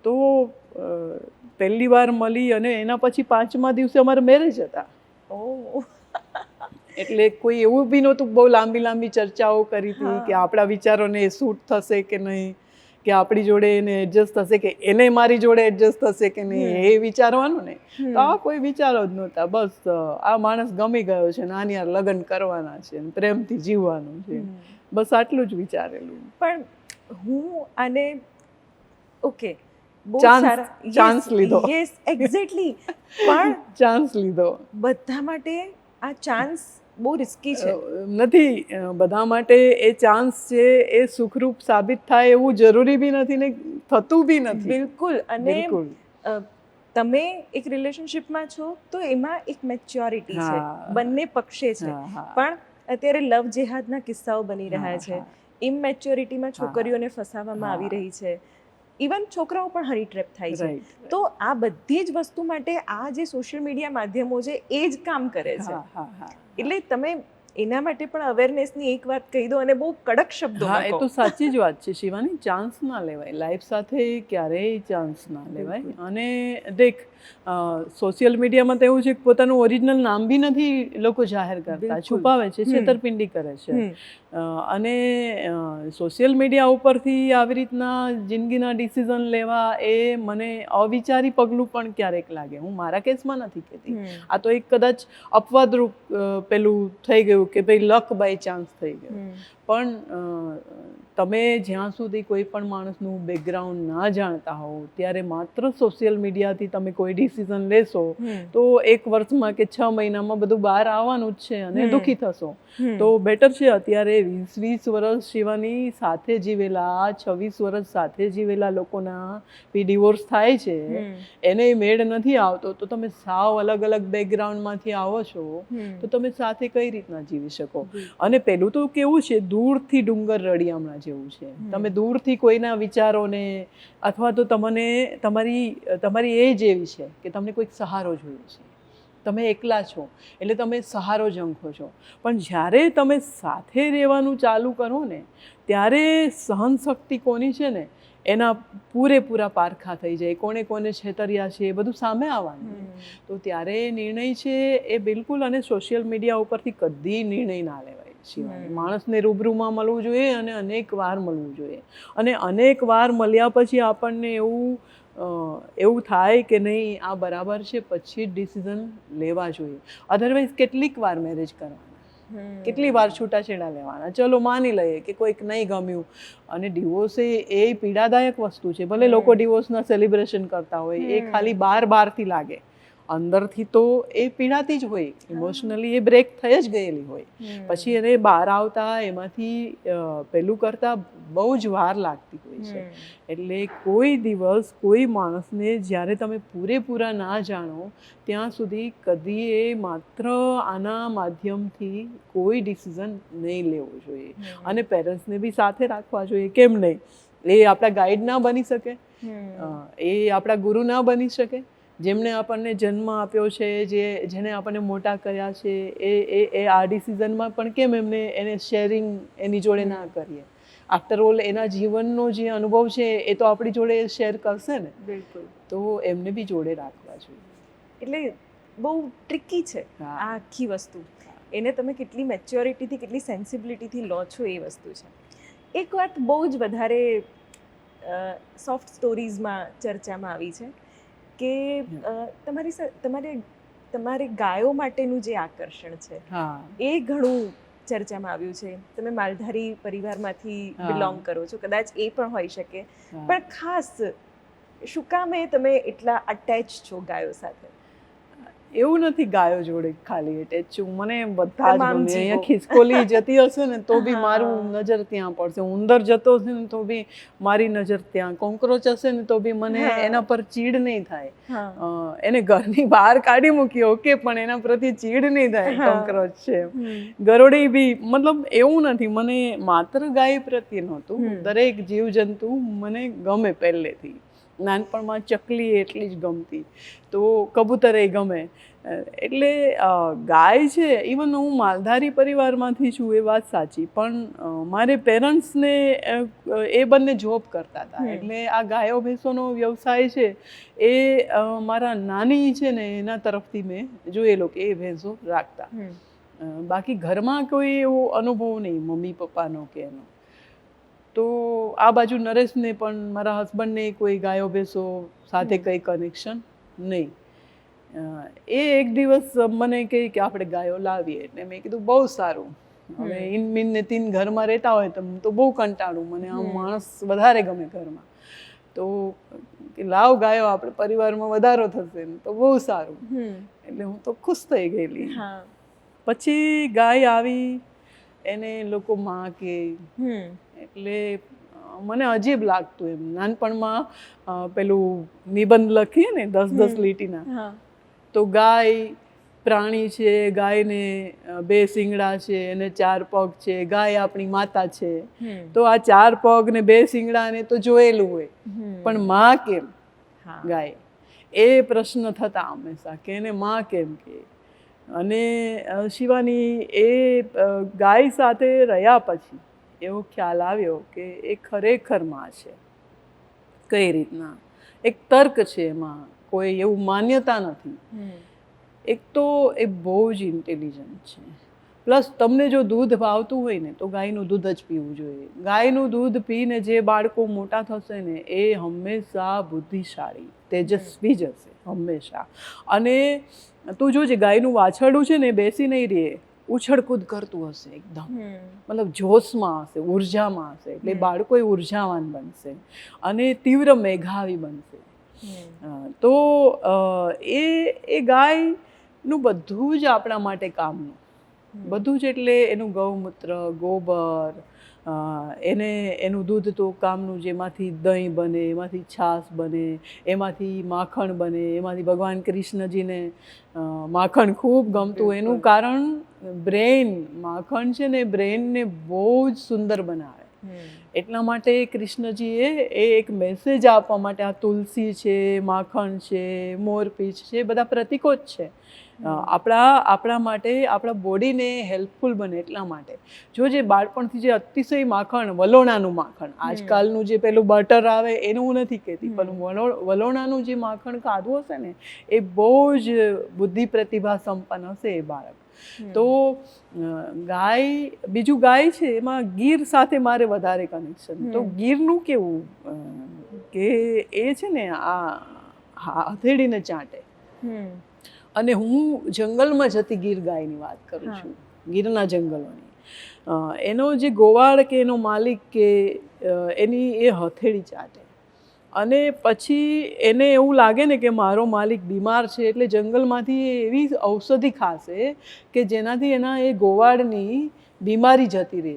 તો પહેલી વાર મળી અને એના પછી 5મા દિવસે અમારા મેરેજ હતા. એટલે કોઈ એવું બી નહોતું બહુ લાંબી ચર્ચાઓ કરી હતી કે આપણા વિચારોને સૂટ થશે કે નહીં, કે આપણી જોડે એને એડજસ્ટ થશે, કે એને મારી જોડે એડજસ્ટ થશે કે નહીં, એ વિચારવાનું ને. તો આ કોઈ વિચારો જ નહોતા. બસ આ માણસ ગમી ગયો છે, નાની યાર લગ્ન કરવાના છે, પ્રેમથી જીવવાનું છે, બસ આટલું જ વિચારેલું. પણ હું આને ઓકે ચાન્સ લીધો. Yes exactly. પણ ચાન્સ લીધો. બધા માટે આ ચાન્સ બહુ રિસ્કી છે. નથી બધા માટે એ ચાન્સ છે એ સુખરૂપ સાબિત થાય એવું જરૂરી બી નથી ને થતું બી નથી. બિલકુલ. અને તમે એક રિલેશનશિપમાં છો તો એમાં એક મેચ્યોરિટી છે, બંને પક્ષે છે. પણ અત્યારે લવ જેહાદના કિસ્સાઓ બની રહ્યા છે. ઇમેચ્યોરિટીમાં છોકરીઓને ફસાવવામાં આવી રહી છે. ઇવન છોકરાઓ પણ હની ટ્રેપ થાય છે. તો આ બધી જ વસ્તુ માટે આ જે સોશિયલ મીડિયા માધ્યમો છે એ જ કામ કરે છે. એટલે તમે એના માટે પણ અવેરનેસની એક વાત કહી દો અને બહુ કડક શબ્દોમાં કહો. એ તો સાચી જ વાત છે શિવાની. ચાન્સ ના લેવાય લાઈફ સાથે, ક્યારેય ચાન્સ ના લેવાય. અને દેખ સોશિયલ મીડિયામાં તો એવું છે કે પોતાનું ઓરિજિનલ નામ બી નથી લોકો જાહેર કરતા, છુપાવે છે, છેતરપિંડી કરે છે. અને સોશિયલ મીડિયા ઉપરથી આવી રીતના જિંદગીના ડિસિઝન લેવા એ મને અવિચારી પગલું પણ ક્યારેક લાગે. હું મારા કેસમાં નથી કહેતી, આ તો એક કદાચ અપવાદરૂપ પેલું થઈ ગયું કે ભાઈ લક બાય ચાન્સ થઈ ગયું. પણ તમે જ્યાં સુધી કોઈ પણ માણસનું બેકગ્રાઉન્ડ ના જાણતા હોવ ત્યારે માત્ર સોશિયલ મીડિયાથી તમે કોઈ ડિસિઝન લેશો તો 1 વર્ષમાં કે 6 મહિનામાં બધું બહાર આવવાનું જ છે અને દુઃખી થશો. તો બેટર છે અત્યારે 20 વર્ષ શિવાની સાથે જીવેલા, 26 વર્ષ સાથે જીવેલા લોકોના બી ડિવોર્સ થાય છે, એને મેળ નથી આવતો, તો તમે સાવ અલગ બેકગ્રાઉન્ડમાંથી આવો છો તો તમે સાથે કઈ રીતના જીવી શકો? અને પેલું તો કેવું છે, દૂરથી ડુંગર રળિયામણા જેવું છે. તમે દૂરથી કોઈના વિચારોને અથવા તો તમને તમારી એજ એવી છે કે તમને કોઈક સહારો જોઈએ છે, તમે એકલા છો એટલે તમે સહારો ઝંખો છો. પણ જ્યારે તમે સાથે રહેવાનું ચાલુ કરો ને ત્યારે સહનશક્તિ કોની છે ને એના પૂરેપૂરા પારખા થઈ જાય. કોને છેતર્યા છે એ બધું સામે આવવાનું. તો ત્યારે નિર્ણય છે એ બિલકુલ, અને સોશિયલ મીડિયા ઉપરથી કદી નિર્ણય ના લેવાય. માણસને રૂબરૂમાં મળવું જોઈએ અને અનેક વાર મળવું જોઈએ. અને અનેક વાર મળ્યા પછી આપણને એવું થાય કે નહીં આ બરાબર છે, પછી જ ડિસિઝન લેવા જોઈએ. અધરવાઇઝ કેટલીક વાર મેરેજ કરવાના, કેટલી વાર છૂટાછેડા લેવાના. ચલો માની લઈએ કે કોઈક નહીં ગમ્યું, અને ડિવોર્સ એ પીડાદાયક વસ્તુ છે. ભલે લોકો ડિવોર્સના સેલિબ્રેશન કરતા હોય, એ ખાલી બહારથી લાગે, અંદરથી તો એ પીડાતી જ હોય, ઇમોશનલી એ બ્રેક થઈ જ ગયેલી હોય. પછી એને બહાર આવતા એમાંથી પેલું કરતા બહુ જ વાર લાગતી હોય છે. એટલે કોઈ દિવસ કોઈ માણસને જ્યારે તમે પૂરેપૂરા ના જાણો ત્યાં સુધી કદી એ માત્ર આના માધ્યમથી કોઈ ડિસિઝન નહીં લેવો જોઈએ. અને પેરેન્ટ્સને બી સાથે રાખવા જોઈએ. કેમ નહીં? એ આપણા ગાઈડ ના બની શકે, એ આપણા ગુરુ ના બની શકે. જેમણે આપણને જન્મ આપ્યો છે, જેને આપણને મોટા કર્યા છે, એ આ ડિસિઝનમાં પણ કેમ એને શેરિંગ એની જોડે ના કરીએ? આફ્ટર ઓલ એના જીવનનો જે અનુભવ છે એ તો આપણી જોડે શેર કરશે ને. બિલકુલ. તો એમને બી જોડે રાખવા જોઈએ. એટલે બહુ ટ્રિકી છે આ આખી વસ્તુ. એને તમે કેટલી મેચ્યોરિટીથી કેટલી સેન્સિબિલિટીથી લો છો એ વસ્તુ છે. એક વાત બહુ જ વધારે સોફ્ટ સ્ટોરીઝમાં ચર્ચામાં આવી છે કે તમારે ગાયો માટેનું જે આકર્ષણ છે હા એ ઘણું ચર્ચામાં આવ્યું છે. તમે માલધારી પરિવારમાંથી હા. બિલોંગ કરો છો, કદાચ એ પણ હોઈ શકે, હા. પણ ખાસ શું કામે તમે એટલા અટેચ છો ગાયો સાથે? એવું નથી ગાયો જોડે ખાલી એટેચ છું, મને બધા જ તમામ ગમે. જીવો. અહીંયા ખિસકોલી જતી હશે ને તો બી હા. મારું નજર ત્યાં પડશે, ઉંદર જતો હશે ને તો બી મારી નજર ત્યાં, કોંકરોચ હશે ને તો બી મને હા. એના પર ચીડ નહીં થાય. હા. એને ઘરની બહાર કાઢી મૂકી ઓકે, પણ એના પ્રતિ ચીડ નહીં થાય. હા. કોંકરોચ છે, હમ. ગરોળી બી, મતલબ એવું નથી. મને માત્ર ગાય પ્રત્યે નહોતું, હમ. દરેક જીવજંતુ મને ગમે પહેલેથી. નાનપણમાં ચકલી એટલી જ ગમતી, તો કબૂતર એ ગમે. એટલે ગાય છે, ઇવન હું માલધારી પરિવારમાંથી છું એ વાત સાચી, પણ મારે પેરેન્ટ્સને એ બંને જોબ કરતા હતા, એટલે આ ગાયો ભેંસોનો વ્યવસાય છે એ મારા નાની છે ને એના તરફથી મેં જોયેલો કે એ ભેંસો રાખતા. બાકી ઘરમાં કોઈ એવો અનુભવ નહીં મમ્મી પપ્પાનો કે એનો. તો આ બાજુ નરેશને પણ, મારા હસબન્ડને કોઈ ગાયો ભેંસો સાથે કંઈ કનેક્શન નહીં. એ એક દિવસ મને કહે કે આપણે ગાયો લાવીએ, એટલે મેં કીધું બહુ સારું. હવે ઇન મીન ને તીન ઘરમાં રહેતા હોય તો બહુ કંટાળું, મને આમ માણસ વધારે ગમે ઘરમાં, તો લાવ ગાયો, આપણે પરિવારમાં વધારો થશે ને તો બહુ સારું. એટલે હું તો ખુશ થઈ ગયેલી. પછી ગાય આવી, એને લોકો માં કે, એટલે મને અજીબ લાગતું એમ. નાનપણમાં પેલું નિબંધ લખીએ ને 10-10 લીટીના, તો ગાય પ્રાણી છે, ગાયને 2 શિંગડા છે અને 4 પગ છે, ગાય આપણી માતા છે. તો આ 4 પગ ને 2 શિંગડાને તો જોયેલું હોય, પણ માં કેમ ગાય, એ પ્રશ્ન થતા હંમેશા કે એને માં કેમ કે. અને શિવાની, એ ગાય સાથે રહ્યા પછી એવો ખ્યાલ આવ્યો કે એ ખરેખર માં છે. કઈ રીતના? એક તર્ક છે એમાં, કોઈ એવું માન્યતા નથી. એક તો એ બહુ જ ઇન્ટેલિજન્ટ છે, પ્લસ તમને જો દૂધ ભાવતું હોય ને તો ગાયનું દૂધ જ પીવું જોઈએ. ગાયનું દૂધ પીને જે બાળકો મોટા થશે ને એ હંમેશા બુદ્ધિશાળી, તેજસ્વી જ હશે હંમેશા. અને તું જોજે, ગાયનું વાછરડું છે ને બેસી નહીં રહે, ઉછળકૂદ કરતું હશે એકદમ, મતલબ જોશમાં હશે, ઉર્જામાં હશે, એટલે બાળકો એ ઉર્જાવાન બનશે અને તીવ્ર મેઘાવી બનશે. તો એ ગાયનું બધું જ આપણા માટે કામનું, બધું જ. એટલે એનું ગૌમૂત્ર, ગોબર, એનું દૂધ તો કામનું, જેમાંથી દહીં બને, એમાંથી છાશ બને, એમાંથી માખણ બને. એમાંથી ભગવાન કૃષ્ણજીને માખણ ખૂબ ગમતું, એનું કારણ બ્રેઇન. માખણ છે ને બ્રેઇનને બહુ જ સુંદર બનાવે. એટલા માટે કૃષ્ણજીએ એક મેસેજ આપવા માટે આ તુલસી છે, માખણ છે, મોરપીંછ છે, બધા પ્રતીકો જ છે આપણા માટે, આપણા બોડીને હેલ્પફુલ બને એટલા માટે. જો જે બાળપણથી જે અતિશય માખણ, વલોણાનું માખણ, આજકાલનું જે પેલું બટર આવે એનું હું નથી કહેતી, પણ વલોણાનું જે માખણ ખાધું હશે ને એ બહુ જ બુદ્ધિ પ્રતિભા સંપન્ન હશે એ બાળક. તો ગાય, બીજું ગાય છે એમાં ગીર સાથે મારે વધારે કનેક્શન. તો ગીરનું કેવું કે એ છે ને આ હથેળીને ચાટે. અને હું જંગલમાં જતી ગીર ગાયની વાત કરું છું, ગીરના જંગલોની. એનો જે ગોવાળ કે એનો માલિક કે એની એ હથેળી ચાટે, અને પછી એને એવું લાગે ને કે મારો માલિક બીમાર છે, એટલે જંગલમાંથી એવી ઔષધિ ખાશે કે જેનાથી એના એ ગોવાળની બીમારી જતી રહે,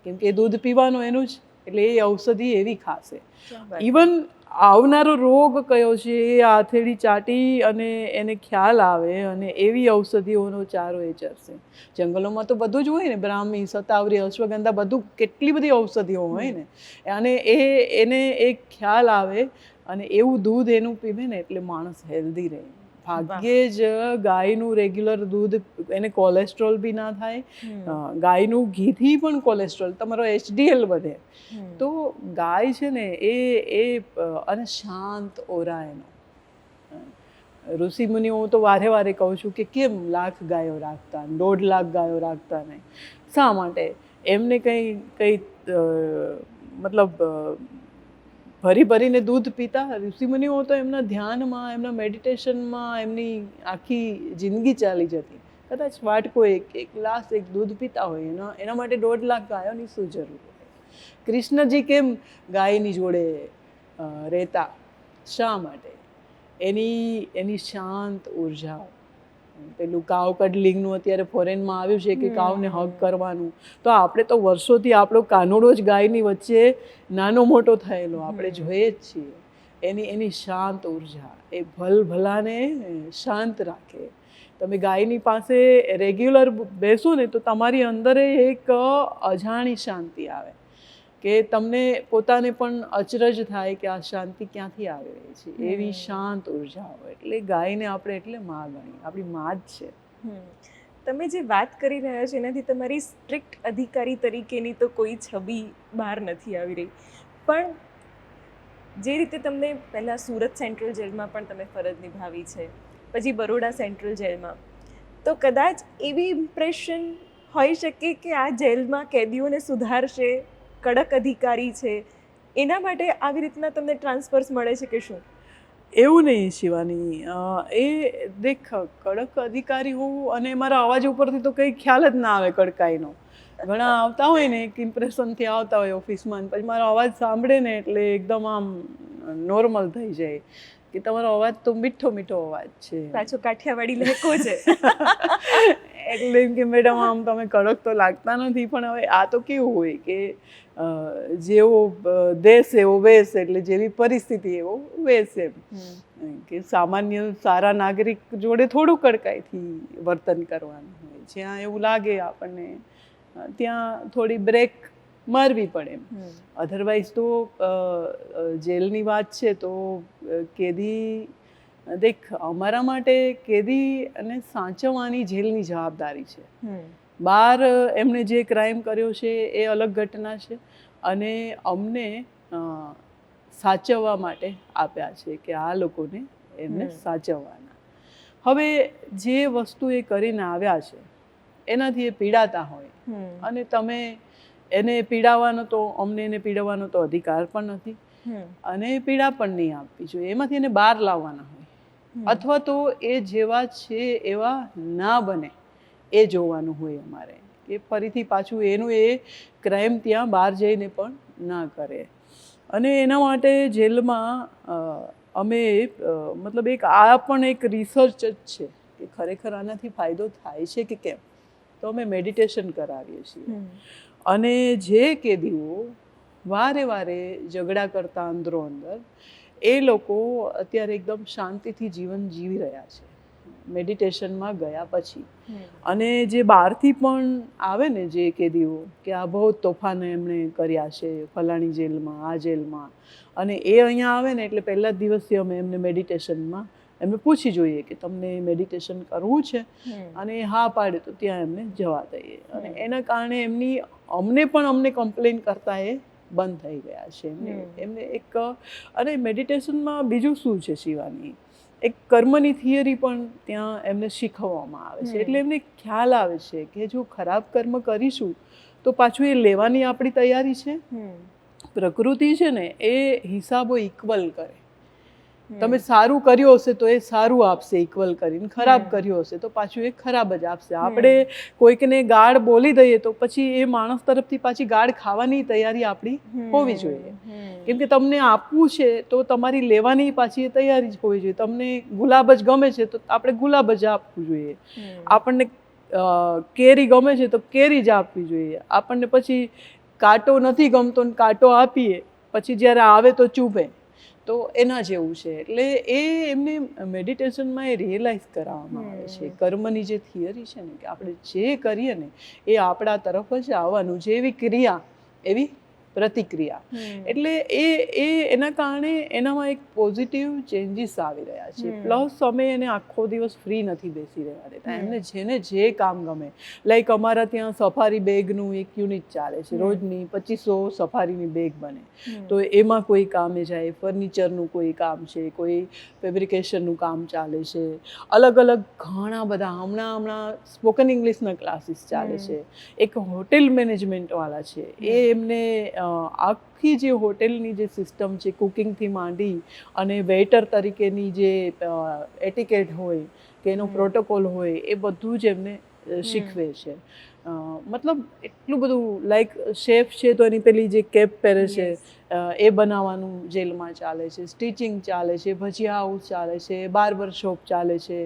કેમ કે દૂધ પીવાનું એનું જ, એટલે એ ઔષધિ એવી ખાશે. ઇવન આવનારો રોગ કયો છે એ હથેળી ચાટી અને એને ખ્યાલ આવે, અને એવી ઔષધિઓનો ચારો એ ચરશે. જંગલોમાં તો બધું જ હોય ને, બ્રાહ્મી, શતાવરી, અશ્વગંધા, બધું, કેટલી બધી ઔષધિઓ હોય ને, અને એને એક ખ્યાલ આવે અને એવું દૂધ એનું પીવે ને એટલે માણસ હેલ્ધી રહે. ભાગ્યે જ ગાયનું રેગ્યુલર દૂધ, એને કોલેસ્ટ્રોલ બી ના થાય. ગાયનું ઘીથી પણ કોલેસ્ટ્રોલ, તમારો HDL વધે. તો ગાય છે ને એ અને શાંત ઓરા એનો, ઋષિમુનિઓ હું તો વારે વારે કહું છું કે કેમ લાખ ગાયો રાખતા, 1.5 લાખ ગાયો રાખતા નહીં? શા માટે? એમને કંઈ મતલબ ભરી ભરીને દૂધ પીતા? ઋષિમુનિઓ તો એમના ધ્યાનમાં, એમના મેડિટેશનમાં એમની આખી જિંદગી ચાલી જતી. કદાચ વાટકો એક ગ્લાસ એક દૂધ પીતા હોય એના માટે 1.5 લાખ ગાયોની શું જરૂર હોય? કૃષ્ણજી કેમ ગાયની જોડે રહેતા? શા માટે? એની શાંત ઉર્જા. પેલું કાવ કડલિંગનું અત્યારે ફોરેનમાં આવ્યું છે કે કાવને હગ કરવાનું, તો આપણે તો વર્ષોથી આપણો કાનુડો જ ગાયની વચ્ચે નાનો મોટો થયેલો આપણે જોઈએ જ છીએ. એની શાંત ઉર્જા એ ભલાને શાંત રાખે. તમે ગાયની પાસે રેગ્યુલર બેસો ને તો તમારી અંદર એક અજાણી શાંતિ આવે કે તમને પોતાને પણ અચરજ થાય કે આ શાંતિ ક્યાંથી આવી રહી છે. એવી શાંત ઉર્જા હોય. એટલે ગાયને આપણે એટલે માં ગણીએ, આપણી માં જ છે. તમે જે વાત કરી રહ્યા છો એનાથી તમારી સ્ટ્રિક્ટ અધિકારી તરીકેની તો કોઈ છબી બહાર નથી આવી રહી, પણ જે રીતે તમને પહેલાં સુરત સેન્ટ્રલ જેલમાં પણ તમે ફરજ નિભાવી છે, પછી બરોડા સેન્ટ્રલ જેલમાં, તો કદાચ એવી ઇમ્પ્રેશન હોઈ શકે કે આ જેલમાં કેદીઓને સુધારશે, કડક અધિકારી છે, એના માટે આવી રીતના તમને ટ્રાન્સફર્સ મળે છે કે શું? એવું નહીં શિવાની, એ દેખ કડક અધિકારી હોવું અને મારા અવાજ ઉપરથી તો કંઈ ખ્યાલ જ ના આવે કડકાઈનો. ઘણા આવતા હોય ને એક ઇમ્પ્રેશનથી આવતા હોય ઓફિસમાં, પછી મારો અવાજ સાંભળે ને એટલે એકદમ આમ નોર્મલ થઈ જાય કે તમારો અવાજ તો મીઠો મીઠો અવાજ છે, પાછો કાઠિયાવાડી લહેકો છે. એટલે એમ કે મેડમ આમ તમે કડક તો લાગતા નથી. પણ હવે આ તો કેવું હોય કે જેવો દેશ એવો વેશ, એટલે જેવી પરિસ્થિતિ એવો વેશ. એમ કે સામાન્ય સારા નાગરિક જોડે થોડું કડકાઈથી વર્તન કરવાનું હોય. જ્યાં એવું લાગે આપણને ત્યાં થોડી બ્રેક મારવી પડે એમ. અધરવાઇઝ તો જેલની વાત છે તો કેદી દેખ અમારા માટે કેદી અને સાચવવાની જેલની જવાબદારી છે. બહાર એમણે જે ક્રાઇમ કર્યો છે એ અલગ ઘટના છે, અને અમને સાચવવા માટે આપ્યા છે કે આ લોકોને એમને સાચવવાના. હવે જે વસ્તુ એ કરીને આવ્યા છે એનાથી એ પીડાતા હોય અને તમે એને પીડાવવાનો તો અમને એને પીડાવવાનો તો અધિકાર પણ નથી, અને પીડા પણ નહીં આપવી જોઈએ. એમાંથી એને બહાર લાવવાના હોય, અથવા તો એ જેવા છે એવા ના બને એ જોવાનું હોય અમારે, કે ફરીથી પાછું એનું એ ક્રાઇમ ત્યાં બહાર જઈને પણ ના કરે. અને એના માટે જેલમાં અમે મતલબ આ પણ એક રિસર્ચ જ છે કે ખરેખર આનાથી ફાયદો થાય છે કે કેમ. તો અમે મેડિટેશન કરાવીએ છીએ, અને જે કેદીઓ વારે વારે ઝઘડા કરતા અંદરો અંદર, એ લોકો અત્યારે એકદમ શાંતિથી જીવન જીવી રહ્યા છે મેડિટેશનમાં ગયા પછી. અને જે બહારથી પણ આવે ને જે કેદીઓ કે આ બહુ તોફાન એમણે કર્યા છે ફલાણી જેલમાં, આ જેલમાં, અને એ અહીંયા આવે ને એટલે પહેલા જ દિવસથી અમે એમને મેડિટેશનમાં એમને પૂછી જોઈએ કે તમને મેડિટેશન કરવું છે, અને હા પાડે તો ત્યાં એમને જવા દઈએ. અને એના કારણે અમને કમ્પ્લેન કરતા એ બંધ થઈ ગયા છે. એમને એક અને મેડિટેશનમાં બીજું શું છે શિવાની, એક કર્મની થિયરી પણ ત્યાં એમને શીખવવામાં આવે છે. એટલે એમને ખ્યાલ આવે છે કે જો ખરાબ કર્મ કરીશું તો પાછું એ લેવાની આપણી તૈયારી છે. પ્રકૃતિ છે ને એ હિસાબો ઇક્વલ કરે. તમે સારું કર્યું હશે તો એ સારું આપશે ઇક્વલ કરીને, ખરાબ કર્યું હશે તો પાછું એ ખરાબ જ આપશે. આપણે કોઈકને ગાળ બોલી દઈએ તો પછી એ માણસ તરફથી પાછી ગાળ ખાવાની તૈયારી આપણી હોવી જોઈએ. કેમ કે તમને આપવું છે તો તમારી લેવાની પાછી એ તૈયારી જ હોવી જોઈએ. તમને ગુલાબ જ ગમે છે તો આપણે ગુલાબ જ આપવું જોઈએ. આપણને કેરી ગમે છે તો કેરી જ આપવી જોઈએ. આપણને પછી કાંટો નથી ગમતો ને કાંટો આપીએ પછી જ્યારે આવે તો ચૂભે, તો એના જેવું છે. એટલે એ એમને મેડિટેશનમાં એ રિયલાઇઝ કરાવવામાં આવે છે. કર્મની જે થિયરી છે ને કે આપણે જે કરીએ ને એ આપણા તરફ જ આવવાનું. જેવી ક્રિયા એવી પ્રતિક્રિયા. એટલે એ એના કારણે એનામાં એક પોઝિટિવ ચેન્જીસ આવી રહ્યા છે. પ્લસ અમે એને આખો દિવસ ફ્રી નથી બેસી રહ્યા દેતા. એમને જેને જે કામ ગમે, લાઈક અમારા ત્યાં સફારી બેગનું એક યુનિટ ચાલે છે, રોજની 2500 સફારીની બેગ બને. તો એમાં કોઈ કામે જાય, ફર્નિચરનું કોઈ કામ છે, કોઈ ફેબ્રિકેશનનું કામ ચાલે છે, અલગ અલગ ઘણા બધા. હમણાં સ્પોકન ઇંગ્લિશના ક્લાસીસ ચાલે છે. એક હોટેલ મેનેજમેન્ટવાળા છે, એ એમને આખી જે હોટેલની જે સિસ્ટમ છે, કુકિંગથી માંડી અને વેઇટર તરીકેની જે એટિકેટ હોય કે એનો પ્રોટોકોલ હોય, એ બધું જ એમને શીખવે છે. મતલબ એટલું બધું, લાઈક શેફ છે તો એની પેલી જે કેપ પહેરે છે એ બનાવવાનું જેલમાં ચાલે છે, સ્ટિચિંગ ચાલે છે, ભજીયા હાઉસ ચાલે છે, બાર્બર શોપ ચાલે છે.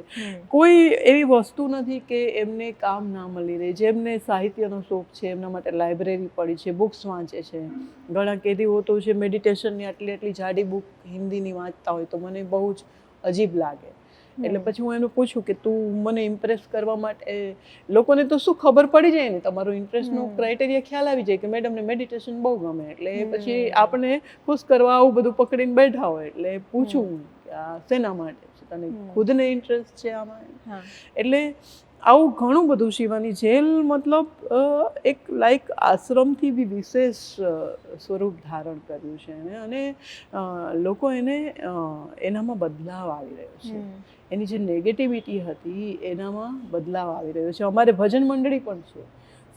કોઈ એવી વસ્તુ નથી કે એમને કામ ના મળી રહે. જેમને સાહિત્યનો શોખ છે એમના માટે લાઇબ્રેરી પડી છે, બુક્સ વાંચે છે. ઘણા કેદીઓ તો છે મેડિટેશનની આટલી જાડી બુક હિન્દીની વાંચતા હોય, તો મને બહુ જ અજીબ લાગે. એટલે પછી હું એનું પૂછું કે તું મને ઇમ્પ્રેસ કરવા માટે, લોકોને તો શું ખબર પડી જાય ને, તમારો ઇન્ટરેસ્ટનો ક્રાઇટેરિયા ખ્યાલ આવી જાય કે મેડમને મેડિટેશન બહુ ગમે, એટલે પછી આપણે ખુશ કરવા આવું બધું પકડીને બેઠા હોય. એટલે પૂછું કે આ શેના માટે છે, તને ખુદને ઇન્ટરેસ્ટ છે આમાં? એટલે આવું ઘણું બધું. શિવાની જેલ મતલબ એક લાઈક આશ્રમથી બી વિશેષ સ્વરૂપ ધારણ કર્યું છે એને. અને લોકો એને એનામાં બદલાવ આવી રહ્યો છે. એની જે નેગેટિવિટી હતી એનામાં બદલાવ આવી રહ્યો છે. અમારે ભજન મંડળી પણ છે,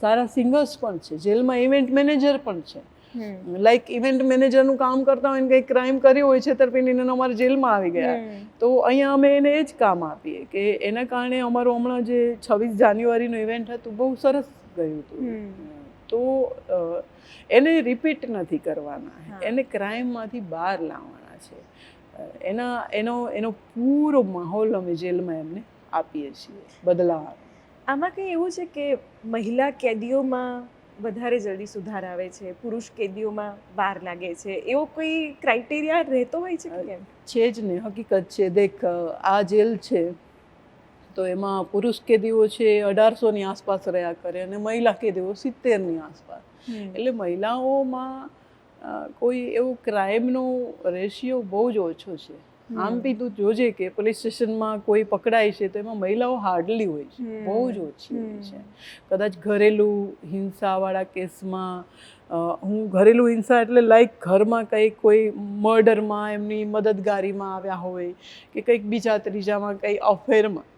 સારા સિંગર્સ પણ છે, જેલમાં ઇવેન્ટ મેનેજર પણ છે. લાઈક ઇવેન્ટ મેનેજરનું કામ કરતા હોય ને કંઈક ક્રાઇમ કર્યો હોય, છેતરપિંડીને અમારે જેલમાં આવી ગયા, તો અહીંયા અમે એને એ જ કામ આપીએ કે એના કારણે અમારું હમણાં જે 26 જાન્યુઆરીનું ઇવેન્ટ હતું બહુ સરસ ગયું હતું. તો એને રિપીટ નથી કરવાના, એને ક્રાઇમમાંથી બહાર લાવવાના છે. એનો પૂરો માહોલ અમે જેલમાં એમને આપીએ છીએ, બદલાવ. આમાં કંઈ એવું છે કે મહિલા કેદીઓમાં વધારે જલ્દી સુધાર આવે છે, પુરુષ કેદીઓમાં વાર લાગે છે, એવો કોઈ ક્રાઇટેરિયા રહેતો હોય છે કે કેમ? છે જ ને, હકીકત છે. દેખ, આ જેલ છે તો એમાં પુરુષ કેદીઓ છે 1800ની આસપાસ રહ્યા કરે અને મહિલા કેદીઓ 70ની આસપાસ. એટલે મહિલાઓમાં કોઈ એવું ક્રાઇમનો રેશિયો બહુ જ ઓછો છે. આમ બી તું જોજે કે પોલીસ સ્ટેશનમાં કોઈ પકડાય છે તો એમાં મહિલાઓ હાર્ડલી હોય છે, બહુ જ ઓછી હોય છે. કદાચ ઘરેલું હિંસાવાળા કેસમાં, હું ઘરેલું હિંસા એટલે લાઈક ઘરમાં કંઈક કોઈ મર્ડરમાં એમની મદદગારીમાં આવ્યા હોય કે કંઈક બીજા ત્રીજામાં કંઈ અફેરમાં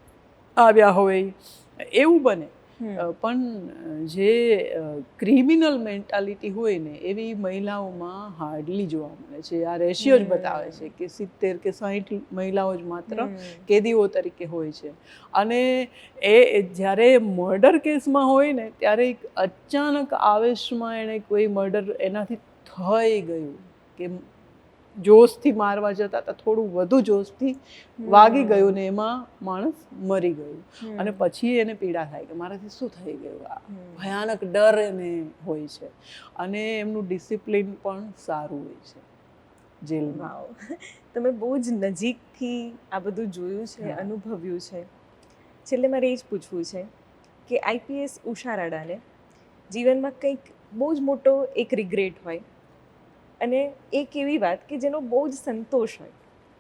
આવ્યા હોય, એવું બને. પણ જે ક્રિમિનલ મેન્ટાલિટી હોય ને એવી મહિલાઓમાં હાર્ડલી જોવા મળે છે. આ રેશિયો જ બતાવે છે કે 70 કે 60 મહિલાઓ જ માત્ર કેદીઓ તરીકે હોય છે. અને એ જ્યારે મર્ડર કેસમાં હોય ને ત્યારે એક અચાનક આવેશમાં એણે કોઈ મર્ડર એનાથી થઈ ગયું કે જોશથી મારવા જતા હતા, થોડું વધુ જોશથી વાગી ગયું ને એમાં માણસ મરી ગયું. અને પછી એને પીડા થાય કે મારાથી શું થઈ ગયું. આ ભયાનક ડર એને હોય છે. અને એમનું ડિસિપ્લિન પણ સારું હોય છે જેલમાં. તમે બહુ જ નજીકથી આ બધું જોયું છે, અનુભવ્યું છે. છેલ્લે મારે એ જ પૂછવું છે કે આઈપીએસ ઉષા રાડાને જીવનમાં કંઈક બહુ જ મોટો એક રિગ્રેટ હોય અને એક એવી વાત કે જેનો બહુ જ સંતોષ હોય,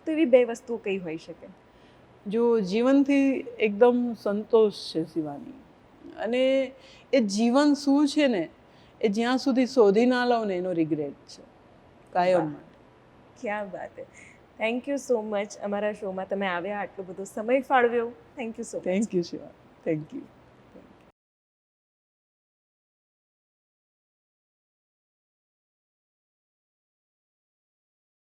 તો એવી બે વસ્તુઓ કઈ હોઈ શકે? જો જીવનથી એકદમ સંતોષ છે શિવાની, અને એ જીવન શું છે ને એ જ્યાં સુધી શોધી ના લઉં ને એનો રિગ્રેટ છે કાયમ માટે. ક્યાં વાત હે. Thank you so much. અમારા શોમાં તમે આવ્યા, આટલો બધો સમય ફાળવ્યો. Thank you so much. Thank you Shiva, thank you.